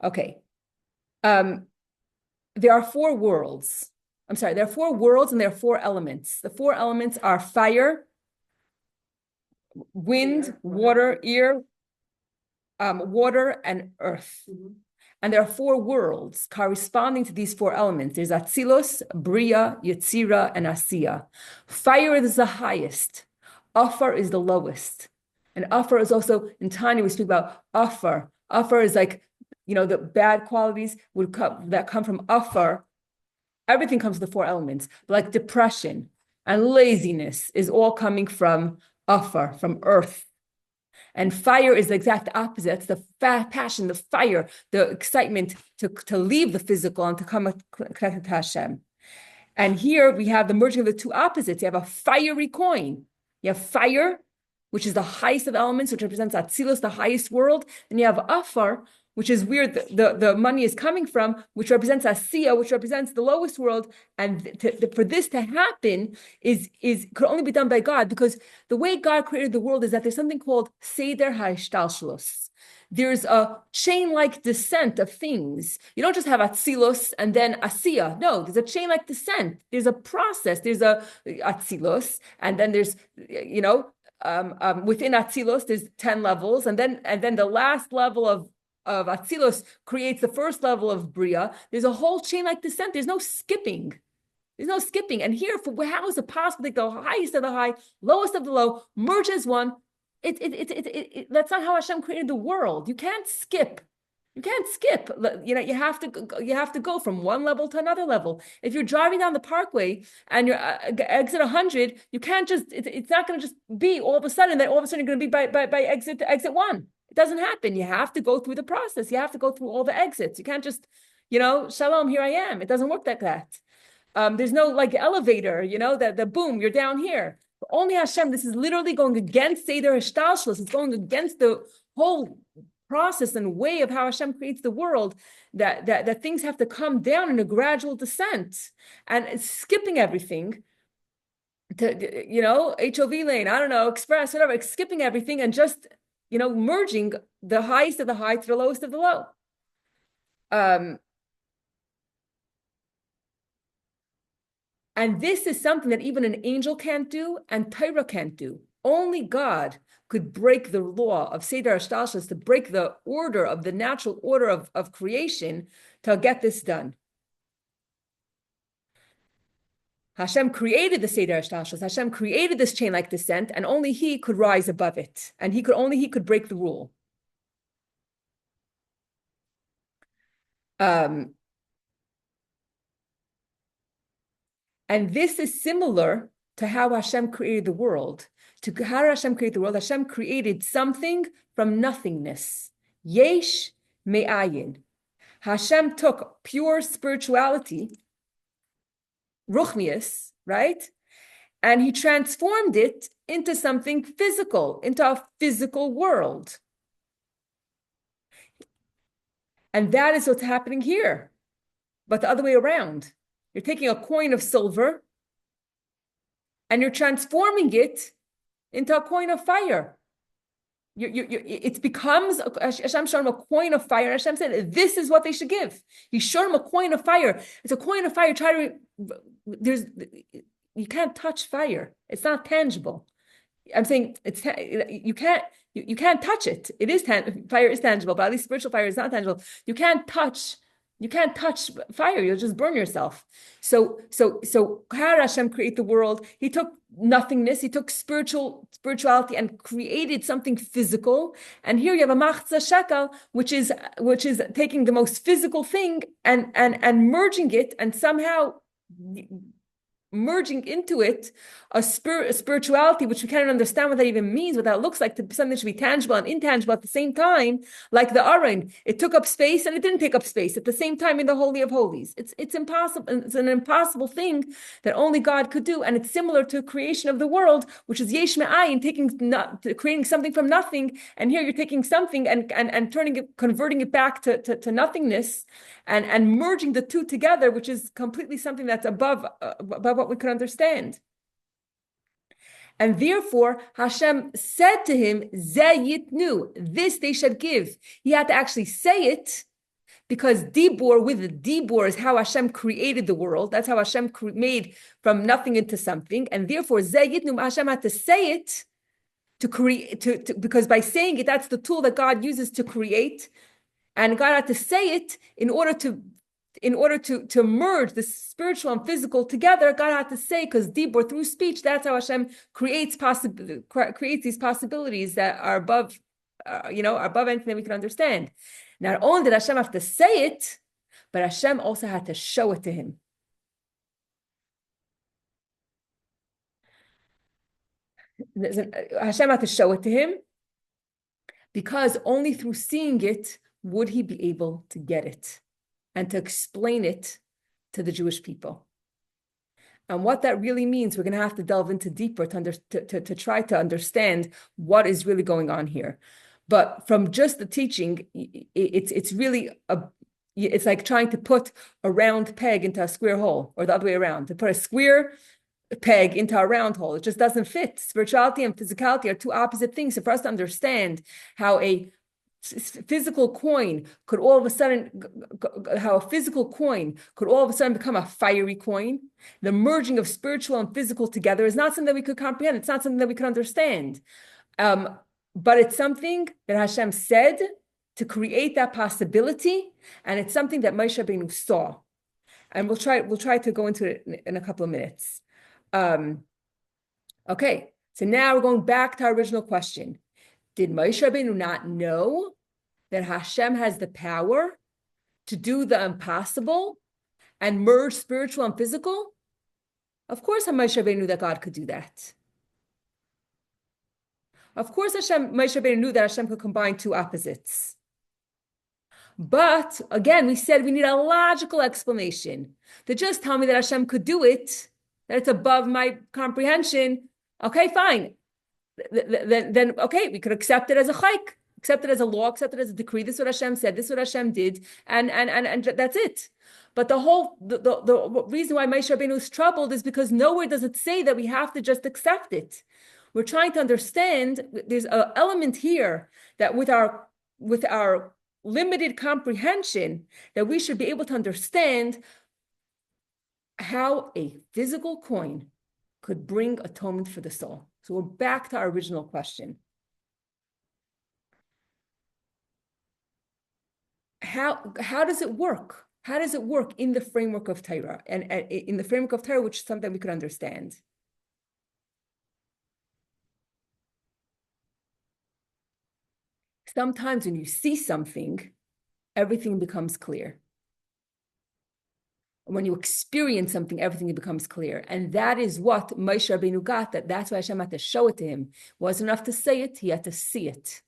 Okay. There are four worlds. There are four worlds and there are four elements. The four elements are fire, wind, water, air, water, and earth. Mhm. And there are four worlds corresponding to these four elements. There's Atzilus, Bria, Yetzira, and Asiya. Fire is the highest. Afar is the lowest. And Afar is also, in Tanya, we speak about Afar. Afar is like, the bad qualities that come from Afar. Everything comes to the four elements, like depression and laziness is all coming from Afar, from earth. And fire is the exact opposite. It's the passion, the fire, the excitement to leave the physical and to come connected to Hashem. And here we have the merging of the two opposites. You have a fiery coin. You have fire, which is the highest of elements, which represents Atzilus, the highest world. And you have Afar, which is where the money is coming from, which represents Asiya, which represents the lowest world. And for this to happen could only be done by God, because the way God created the world is that there's something called Seder HaShtalshalos. There's a chain-like descent of things. You don't just have Atzilus and then Asiya. No, there's a chain-like descent. There's a process. There's a Atzilus, and then there's, within Atzilus, there's 10 levels, and then the last level of Atzilus creates the first level of Bria. There's a whole chain-like descent. There's no skipping. And here, how is it possible to take the highest of the high, lowest of the low, merge as one? That's not how Hashem created the world. You can't skip. You have to go from one level to another level. If you're driving down the parkway and you're exit 100, you can't just. It's not going to just be all of a sudden that all of a sudden you're going to be by exit 1. It doesn't happen. You have to go through the process. You have to go through all the exits. You can't just, shalom, here I am. It doesn't work like that. There's no like elevator, that the boom, you're down here. But only Hashem, this is literally going against Seder Hashtalshalos. It's going against the whole process and way of how Hashem creates the world, that things have to come down in a gradual descent. And it's skipping everything to, HOV lane, I don't know, express, whatever, it's skipping everything and just, merging the highest of the high to the lowest of the low. And this is something that even an angel can't do and Torah can't do. Only God could break the law of Seder HaShtalshalos, to break the order of the natural order of creation to get this done. Hashem created the Seder HaShtalshalos. Hashem created this chain-like descent, and only He could rise above it. And He could break the rule. And this is similar to how Hashem created the world. How did Hashem create the world? Hashem created something from nothingness. Yesh me'ayin. Hashem took pure spirituality, ruchnius, right? And He transformed it into something physical, into a physical world. And that is what's happening here. But the other way around. You're taking a coin of silver and you're transforming it into a coin of fire. It becomes, Hashem showed him a coin of fire. And Hashem said, this is what they should give. He showed him a coin of fire. It's a coin of fire. You can't touch fire. It's not tangible. I'm saying you can't touch it. Fire is tangible, but at least spiritual fire is not tangible. You can't touch fire. You'll just burn yourself. So how did Hashem create the world? He took nothingness. He took spirituality and created something physical. And here you have a machzah shekel, which is taking the most physical thing and merging it and somehow merging into it a spirituality, which we can't understand what that even means, what that looks like, to something that should be tangible and intangible at the same time, like the Aron. It took up space and it didn't take up space at the same time in the Holy of Holies. It's impossible. It's an impossible thing that only God could do. And it's similar to creation of the world, which is Yesh Me'ayin, creating something from nothing. And here you're taking something and converting it back to nothingness and merging the two together, which is completely something that's above what we could understand. And therefore, Hashem said to him, Zeh yitnu, this they should give. He had to actually say it, because Dibur, with the Dibur, is how Hashem created the world. That's how Hashem made from nothing into something. And therefore, Zeh yitnu, Hashem had to say it to create, because by saying it, that's the tool that God uses to create. And God had to say it in order to merge the spiritual and physical together. God had to say, because deep or through speech, that's how Hashem creates these possibilities that are above, above anything that we can understand. Not only did Hashem have to say it, but Hashem also had to show it to him. Hashem had to show it to him, because only through seeing it would he be able to get it and to explain it to the Jewish people. And what that really means, we're going to have to delve into deeper to try to understand what is really going on here. But from just the teaching, it's really it's like trying to put a round peg into a square hole, or the other way around, to put a square peg into a round hole. It just doesn't fit. Spirituality and physicality are two opposite things. So for us to understand how a physical coin could all of a sudden, become a fiery coin, the merging of spiritual and physical together is not something that we could comprehend. It's not something that we could understand. But it's something that Hashem said to create that possibility, and it's something that Moshe Rabbeinu saw. And we'll try to go into it in a couple of minutes. Okay, so now we're going back to our original question. Did Moshe Rabbeinu not know that Hashem has the power to do the impossible and merge spiritual and physical? Of course, Moshe Rabbeinu knew that God could do that. Of course, Moshe Rabbeinu knew that Hashem could combine two opposites. But again, we said we need a logical explanation. To just tell me that Hashem could do it, that it's above my comprehension, okay, fine. Then okay, we could accept it as a chayk, accept it as a law, accept it as a decree. This is what Hashem said, this is what Hashem did, and that's it. But the reason why Moshe Rabbeinu is troubled is because nowhere does it say that we have to just accept it. We're trying to understand, there's an element here that with our limited comprehension, that we should be able to understand how a physical coin could bring atonement for the soul. So we're back to our original question. How does it work? How does it work in the framework of Torah, and in the framework of Torah, which is something we could understand? Sometimes when you see something, everything becomes clear. When you experience something, everything becomes clear. And that is what Moshe Rabbeinu got. That's why Hashem had to show it to him. It wasn't enough to say it, he had to see it.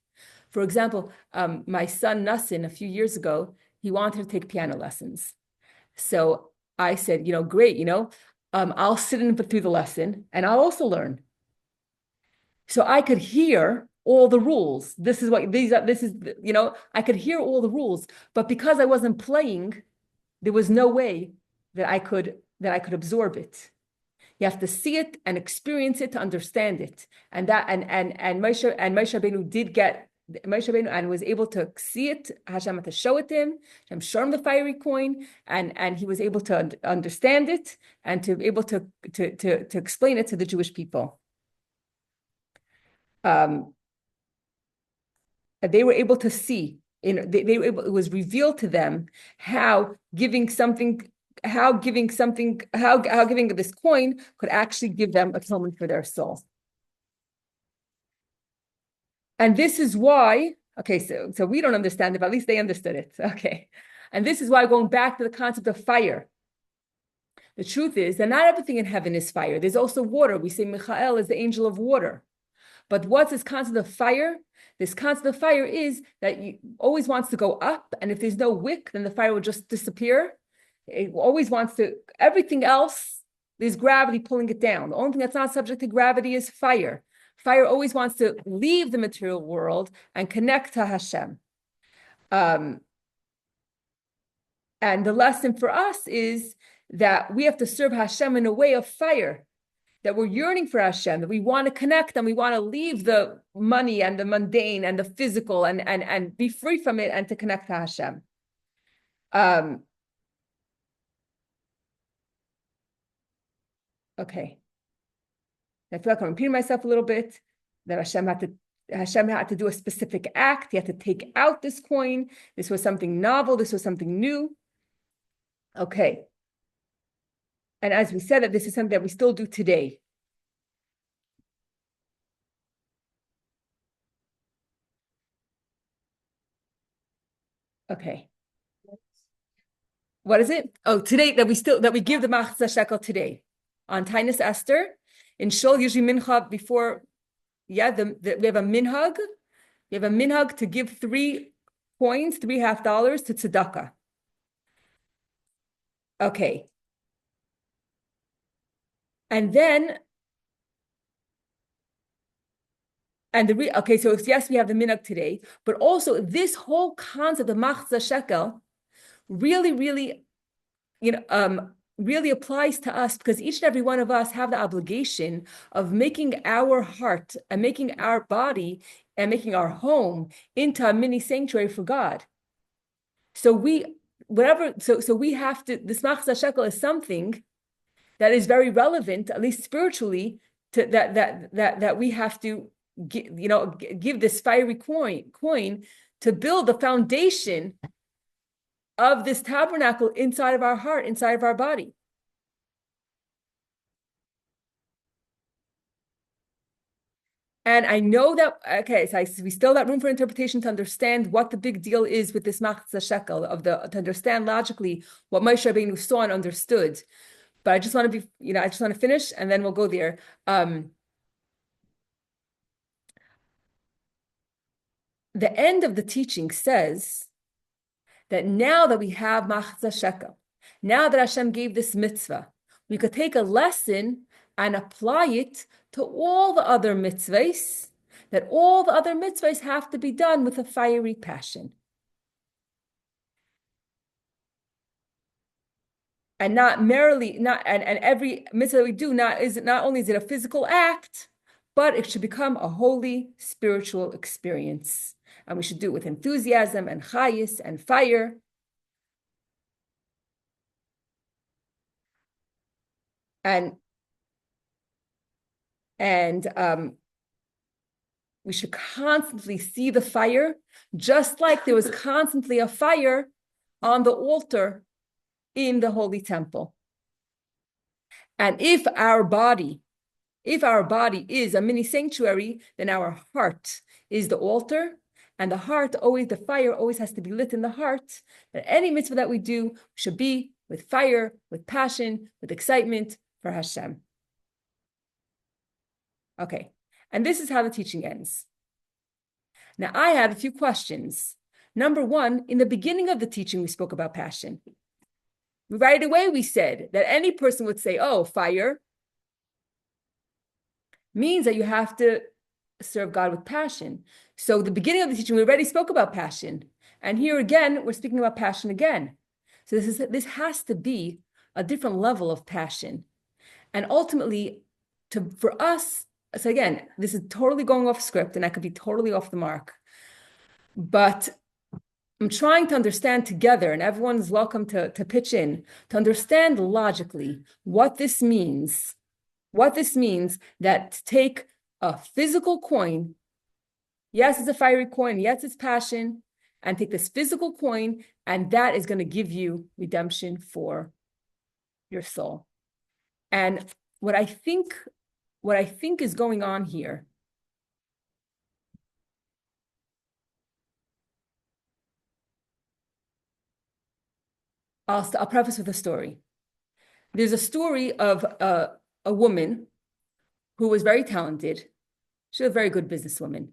For example, my son Nassin, a few years ago, he wanted to take piano lessons. So I said, great, I'll sit in through the lesson and I'll also learn. So I could hear all the rules. I could hear all the rules, but because I wasn't playing, there was no way that I could absorb it. You have to see it and experience it to understand it. And Moshe Rabbeinu did get Moshe Rabbeinu and was able to see it. Hashem had to show it to him. Hashem showed him the fiery coin, and he was able to understand it and to be able to explain it to the Jewish people. They were able to see. It was revealed to them how giving this coin could actually give them atonement for their soul. And this is why, so we don't understand it, but at least they understood it. Okay. And this is why, going back to the concept of fire, the truth is that not everything in heaven is fire. There's also water. We say Michael is the angel of water. But what's this concept of fire? This concept of fire is that it always wants to go up, and if there's no wick, then the fire will just disappear. It always wants to, everything else, there's gravity pulling it down. The only thing that's not subject to gravity is fire. Fire always wants to leave the material world and connect to Hashem. And the lesson for us is that we have to serve Hashem in a way of fire, that we're yearning for Hashem, that we want to connect and we want to leave the money and the mundane and the physical and be free from it and to connect to Hashem. Okay. I feel like I'm repeating myself a little bit. that Hashem had to do a specific act. He had to take out this coin. This was something novel. This was something new. Okay. And as we said, that this is something that we still do today. Okay. What is it? Oh, today that we give the machzah shekel today on Tainus Esther in Shul, usually mincha before. Yeah, we have a minhag. We have a minhag to give 3 coins, $3.50 to tzedakah. Okay. And then, so yes, we have the minhag today, but also this whole concept of machzah shekel really, really, really applies to us, because each and every one of us have the obligation of making our heart and making our body and making our home into a mini sanctuary for God. So we have to, this machzah shekel is something that is very relevant, at least spiritually, to that we have to give this fiery coin to build the foundation of this tabernacle inside of our heart, inside of our body. And I know that, okay, so we still have room for interpretation to understand what the big deal is with this machzah shekel, to understand logically what Moshe Rabbeinu saw and understood. But I just want to finish and then we'll go there. The end of the teaching says that now that we have machzah shekel, now that Hashem gave this mitzvah, we could take a lesson and apply it to all the other mitzvahs, that all the other mitzvahs have to be done with a fiery passion. And not merely, and every mitzvah that we do, not only is it a physical act, but it should become a holy spiritual experience. And we should do it with enthusiasm and chayis and fire. And we should constantly see the fire, just like there was constantly a fire on the altar in the holy temple. And if our body is a mini sanctuary, then our heart is the altar, and the fire always has to be lit in the heart. That any mitzvah that we do should be with fire, with passion, with excitement for Hashem. Okay, and this is how the teaching ends. Now, I had a few questions. Number one, in the beginning of the teaching, we spoke about passion. Right away, we said that any person would say, oh, fire means that you have to serve God with passion. So the beginning of the teaching, we already spoke about passion. And here again, we're speaking about passion again. So this has to be a different level of passion. And ultimately, for us, so again, this is totally going off script and I could be totally off the mark. But I'm trying to understand together, and everyone's welcome to pitch in, to understand logically what this means. What this means, that to take a physical coin, yes, it's a fiery coin, yes, it's passion, and take this physical coin, and that is going to give you redemption for your soul. And what I think is going on here I'll preface with a story. There's a story of a woman who was very talented. She was a very good businesswoman.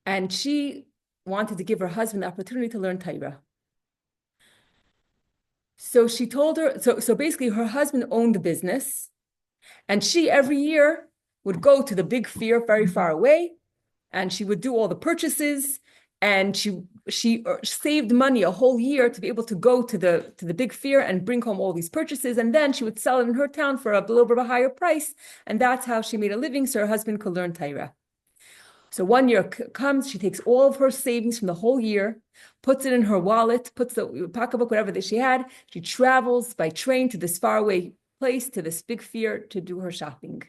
And she wanted to give her husband the opportunity to learn Torah. So she told her, so basically her husband owned the business. And she every year would go to the big fair very far away. And she would do all the purchases. And she saved money a whole year to be able to go to the big fair and bring home all these purchases. And then she would sell it in her town for a little bit of a higher price. And that's how she made a living so her husband could learn Torah. So one year comes, she takes all of her savings from the whole year, puts it in her wallet, puts the pocketbook, whatever that she had. She travels by train to this faraway place, to this big fair, to do her shopping.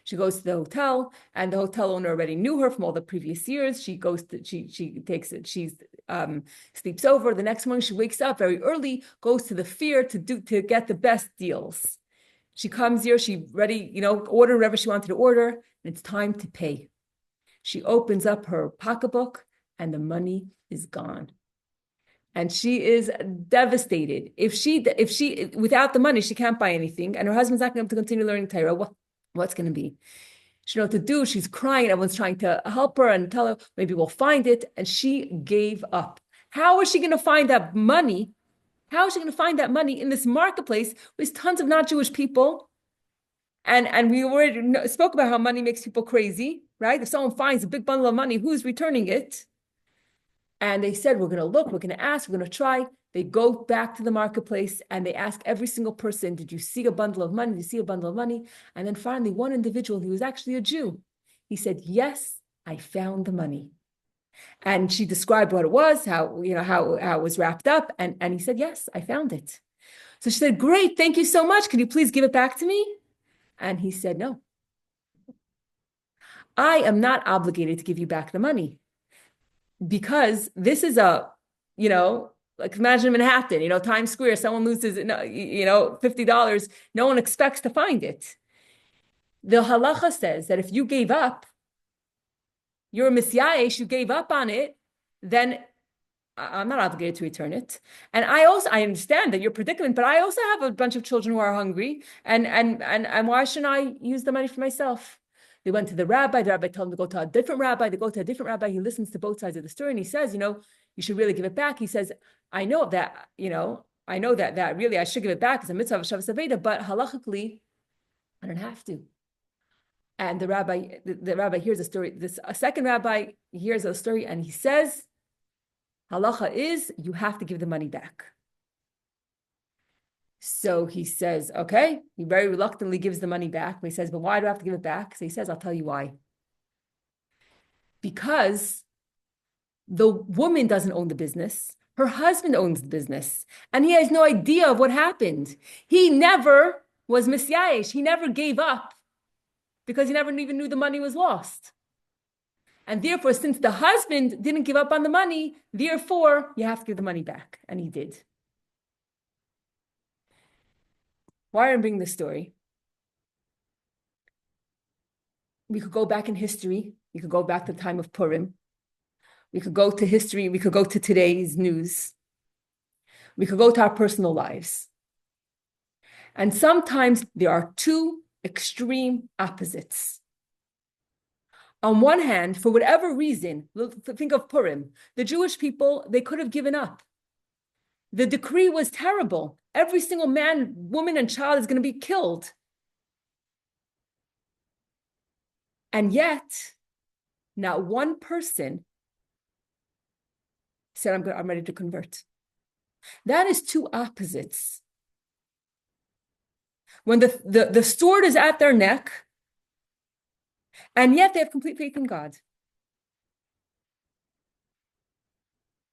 She goes to the hotel, and the hotel owner already knew her from all the previous years. She goes to, she takes it, sleeps over. The next morning she wakes up very early, goes to the fair to get the best deals. She comes here, she ready, order whatever she wanted to order, and it's time to pay. She opens up her pocketbook and the money is gone. And she is devastated. If she without the money, she can't buy anything, and her husband's not going to be able to continue learning Torah. What's going to be? She knows what to do. She's crying. Everyone's trying to help her and tell her, maybe we'll find it. And she gave up. How is she going to find that money? How is she going to find that money in this marketplace with tons of non-Jewish people? And we already spoke about how money makes people crazy, right? If someone finds a big bundle of money, who's returning it? And they said, we're going to look, we're going to ask, we're going to try. They go back to the marketplace and they ask every single person, did you see a bundle of money? Did you see a bundle of money? And then finally, one individual, he was actually a Jew. He said, yes, I found the money. And she described what it was, how it was wrapped up. And he said, yes, I found it. So she said, great, thank you so much. Can you please give it back to me? And he said, no. I am not obligated to give you back the money. Because this is like imagine Manhattan, Times Square, someone loses, $50. No one expects to find it. The halacha says that if you gave up, you're a misyayesh, you gave up on it, then I'm not obligated to return it. And I understand that your predicament, but I also have a bunch of children who are hungry. And why shouldn't I use the money for myself? They went to the rabbi told them to go to a different rabbi. They go to a different rabbi. He listens to both sides of the story. And he says, you should really give it back. He says, I know that really I should give it back. It's a mitzvah of Shabbos Aveda, but halachically, I don't have to. And the rabbi hears a story. A second rabbi hears a story and he says, halacha is you have to give the money back. So he says, okay, he very reluctantly gives the money back. But he says, but why do I have to give it back? So he says, I'll tell you why. Because the woman doesn't own the business. Her husband owns the business. And he has no idea of what happened. He never was misyayesh. He never gave up because he never even knew the money was lost. And therefore, since the husband didn't give up on the money, therefore, you have to give the money back. And he did. Why am I bringing this story? We could go back in history. We could go back to the time of Purim. We could go to history. We could go to today's news. We could go to our personal lives. And sometimes there are two extreme opposites. On one hand, for whatever reason, think of Purim, the Jewish people, they could have given up. The decree was terrible. Every single man, woman, and child is going to be killed. And yet, not one person said, I'm ready to convert. That is two opposites. When the sword is at their neck, and yet they have complete faith in God.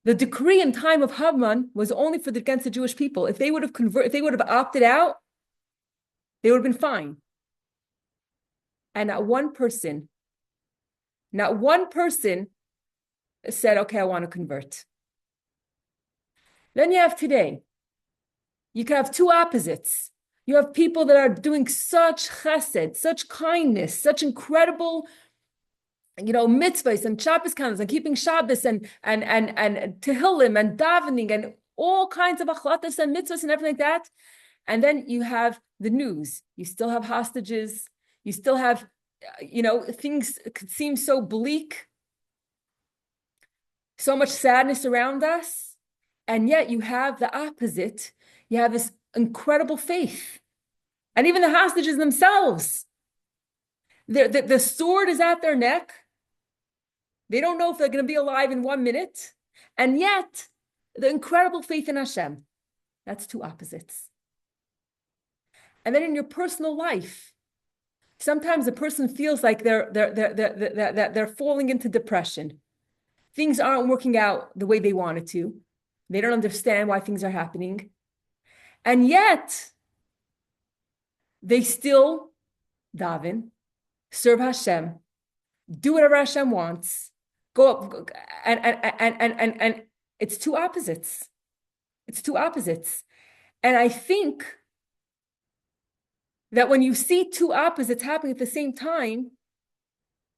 The decree in time of Haman was only against the Jewish people. If they would have opted out, they would have been fine. And not one person said, okay, I want to convert. Then you have today. You can have two opposites. You have people that are doing such chesed, such kindness, such incredible mitzvahs and Shabbos calendars and keeping Shabbos and Tehillim and davening and all kinds of achlatas and mitzvahs and everything like that. And then you have the news. You still have hostages. You still have, things seem so bleak, so much sadness around us. And yet you have the opposite. You have this incredible faith. And even the hostages themselves, the sword is at their neck. They don't know if they're going to be alive in 1 minute. And yet, the incredible faith in Hashem. That's two opposites. And then in your personal life, sometimes a person feels like they're falling into depression. Things aren't working out the way they wanted to. They don't understand why things are happening. And yet, they still daven. serve Hashem, do whatever Hashem wants, go up, and it's two opposites. It's two opposites. And I think that when you see two opposites happening at the same time,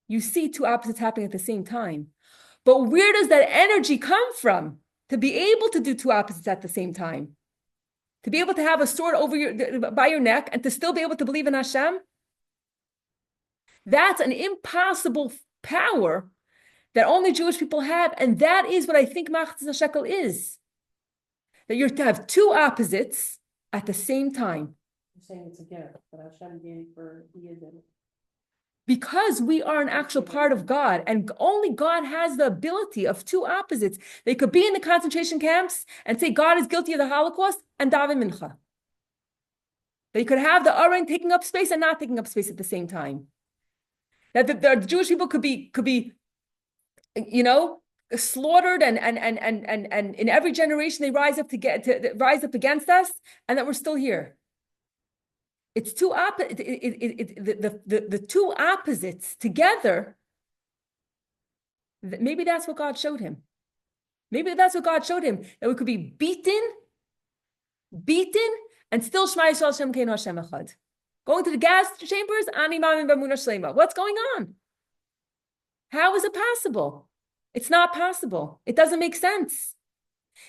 you see two opposites happening at the same time. But where does that energy come from to be able to do two opposites at the same time? To be able to have a sword by your neck and to still be able to believe in Hashem? That's an impossible power that only Jewish people have. And that is what I think Machzis HaShekel is. That you're to have two opposites at the same time. You're saying it's a gift that Hashem gave for Yidden. Because we are an actual part of God, and only God has the ability of two opposites. They could be in the concentration camps and say God is guilty of the Holocaust and daven mincha. They could have the Aron taking up space and not taking up space at the same time. That the Jewish people could be, slaughtered and in every generation they rise up against us, and that we're still here. It's two the two opposites together. Maybe that's what God showed him. Maybe that's what God showed him, that we could be beaten, and still Shema Yisrael Hashem Keinu Hashem Echad. Going to the gas chambers, Ani Mamin B'Emunah Shlema. What's going on? How is it possible? It's not possible. It doesn't make sense.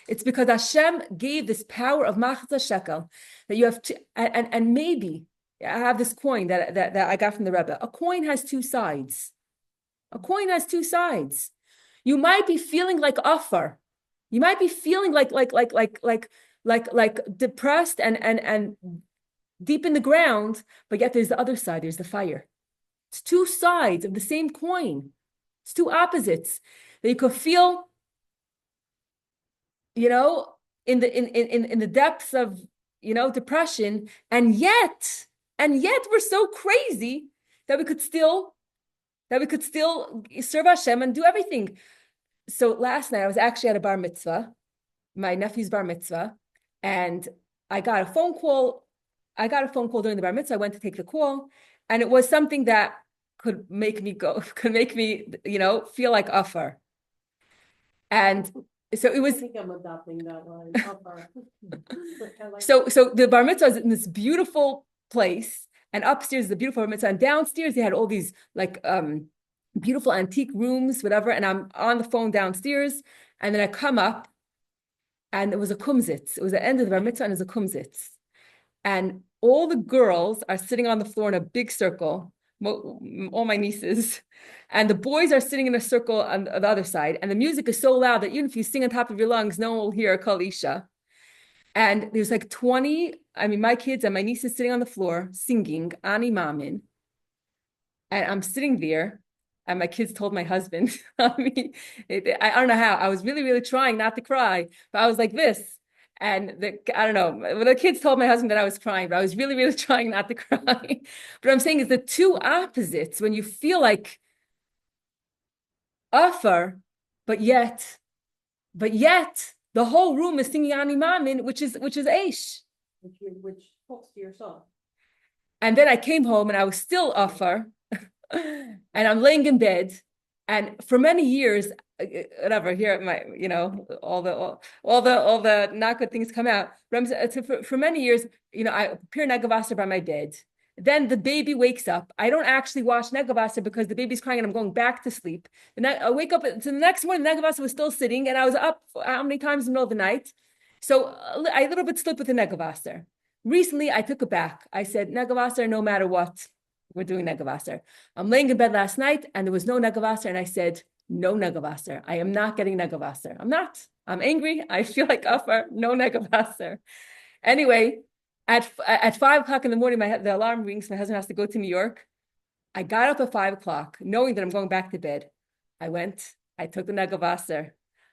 It's because Hashem gave this power of Machzis HaShekel that you have to, and maybe I have this coin that I got from the Rebbe. A coin has two sides. A coin has two sides. You might be feeling like Afar. You might be feeling like depressed and deep in the ground, but yet there's the other side. There's the fire. It's two sides of the same coin. It's two opposites that you could feel. In the depths of, depression, and yet we're so crazy that we could still serve Hashem and do everything. So last night I was actually at a bar mitzvah, my nephew's bar mitzvah, and I got a phone call during the bar mitzvah. I went to take the call, and it was something that could make me feel like Afar. And so it was. I think I'm adopting that line. So the bar mitzvah is in this beautiful place, and upstairs is the beautiful bar mitzvah, and downstairs they had all these beautiful antique rooms, whatever. And I'm on the phone downstairs, and then I come up, and it was a kumzitz. It was the end of the bar mitzvah, and it was a kumzitz, and all the girls are sitting on the floor in a big circle. All my nieces, and the boys are sitting in a circle on the other side, and the music is so loud that even if you sing on top of your lungs, no one will hear Kol Isha. And there's 20, my kids and my nieces sitting on the floor singing Ani Mamin, and I'm sitting there, and my kids told my husband, I don't know how, I was really, really trying not to cry, but I was like this. And I don't know, the kids told my husband that I was crying, but I was really, really trying not to cry. But I'm saying is the two opposites, when you feel like Afar, but yet the whole room is singing Ani Mamin, which is Aish. Which talks to your soul. And then I came home and I was still Afar, and I'm laying in bed, and for many years, whatever, here at my, all the not good things come out. But for many years, I prepare negavasser by my bed. Then the baby wakes up. I don't actually wash negavasser because the baby's crying and I'm going back to sleep. And I wake up, so the next morning, negavasser was still sitting, and I was up how many times in the middle of the night? So I a little bit slipped with the negavasser. Recently, I took it back. I said, negavasser, no matter what, we're doing negavasser. I'm laying in bed last night and there was no negavasser, and I said, no negavasser. I am not getting negavasser. I'm not. I'm angry. I feel like Afar. No negavasser. Anyway, at 5 o'clock in the morning, the alarm rings. My husband has to go to New York. I got up at 5 o'clock, knowing that I'm going back to bed. I went. I took the negavasser.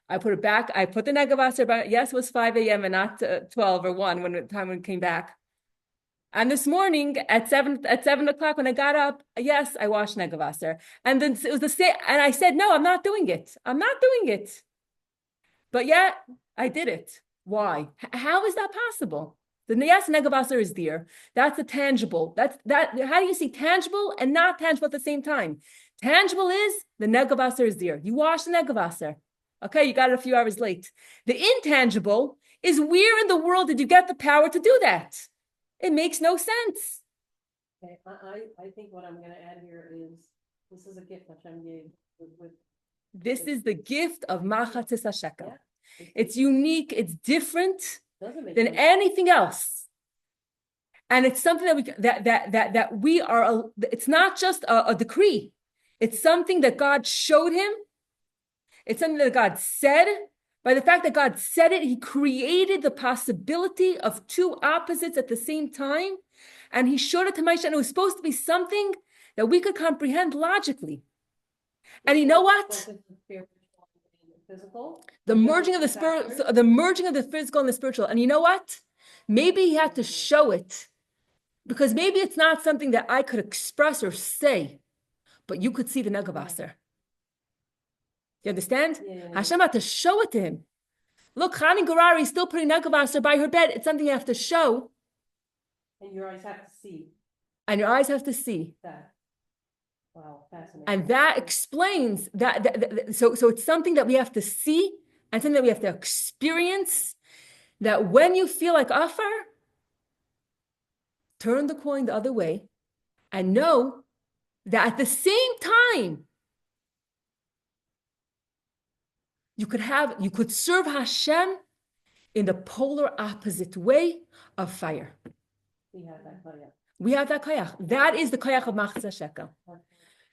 I put it back. I put the negavasser back. Yes, it was 5 a.m. and not 12 or 1 when it came back. And this morning at 7 o'clock when I got up, yes, I washed negavasser. And then it was the same. And I said, no, I'm not doing it. I'm not doing it. But yet I did it. Why? How is that possible? Yes, negavasar is there. That's the tangible. That's that. How do you see tangible and not tangible at the same time? Tangible is the negavasar is there. You wash the negavasar. Okay, you got it a few hours late. The intangible is where in the world did you get the power to do that? It makes no sense. Okay, I think what I'm gonna add here is, this is a gift Hashem gave with. This is the gift of machatzis hashekel. Yeah. It's unique. It's different Doesn't make than sense. anything else. And it's something that we are, it's not just a decree. It's something that God showed him. It's something that God said. By the fact that God said it, he created the possibility of two opposites at the same time. And he showed it to Moshe, and it was supposed to be something that we could comprehend logically. And you know what? Physical. The merging of the spirit, the merging of the physical and the spiritual. And you know what? Maybe he had to show it, because maybe it's not something that I could express or say, but you could see the negavasar. You understand? Yeah. Hashem had to show it to him. Look, Chani Garari is still putting negavasar by her bed. It's something you have to show. And your eyes have to see And your eyes have to see. that. Wow, fascinating. And that explains that, so it's something that we have to see and something that we have to experience, that when you feel like afar, turn the coin the other way and know that at the same time, you could serve Hashem in the polar opposite way of fire. We have that, yeah. We have that koyach. That is the koyach of Machzah Shekel.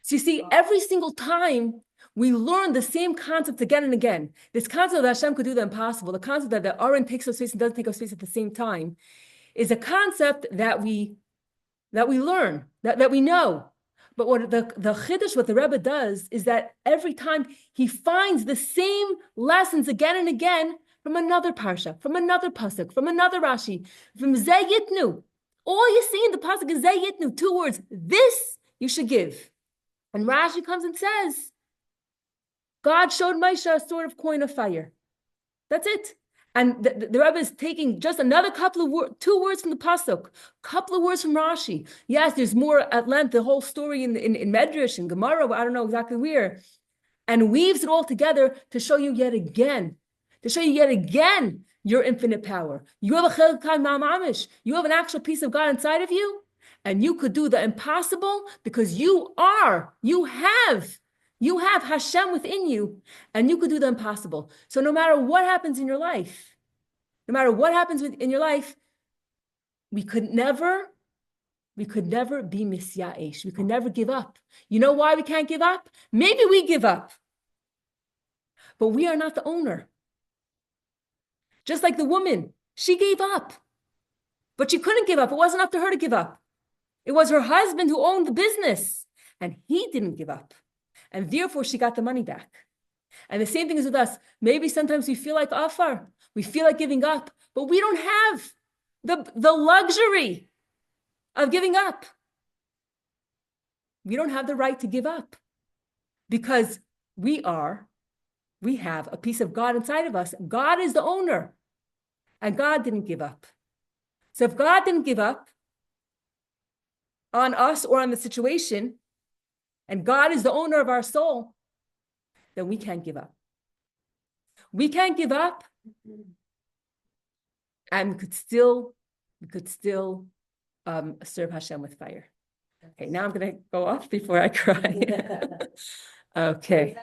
So you see, every single time we learn the same concept again and again. This concept that Hashem could do the impossible, the concept that the Aron takes up space and doesn't take up space at the same time, is a concept that we learn, that we know. But what the Chiddush, what the Rebbe does, is that every time he finds the same lessons again and again from another parsha, from another pasuk, from another Rashi, from Zeh Yitnu. All you see in the pasuk is Zeh Yitnu, 2 words. This you should give. And Rashi comes and says, God showed Moshe a sort of coin of fire. That's it. And the Rebbe is taking just another couple of words, 2 words from the pasuk, couple of words from Rashi. Yes, there's more at length, the whole story in Medrash and Gemara, I don't know exactly where, and weaves it all together to show you yet again your infinite power. You have a Chelek ma'amish. You have an actual piece of God inside of you, and you could do the impossible because you have Hashem within you, and you could do the impossible. So no matter what happens in your life, we could never be misyaesh. We could never give up. You know why we can't give up? Maybe we give up, but we are not the owner. Just like the woman, she gave up, but she couldn't give up. It wasn't up to her to give up. It was her husband who owned the business, and he didn't give up. And therefore, she got the money back. And the same thing is with us. Maybe sometimes we feel like afar. We feel like giving up, but we don't have the luxury of giving up. We don't have the right to give up because we have a piece of God inside of us. God is the owner, and God didn't give up. So if God didn't give up on us or on the situation, and God is the owner of our soul, then we can't give up. We can't give up, and we could still serve Hashem with fire. Okay, now I'm going to go off before I cry. Okay.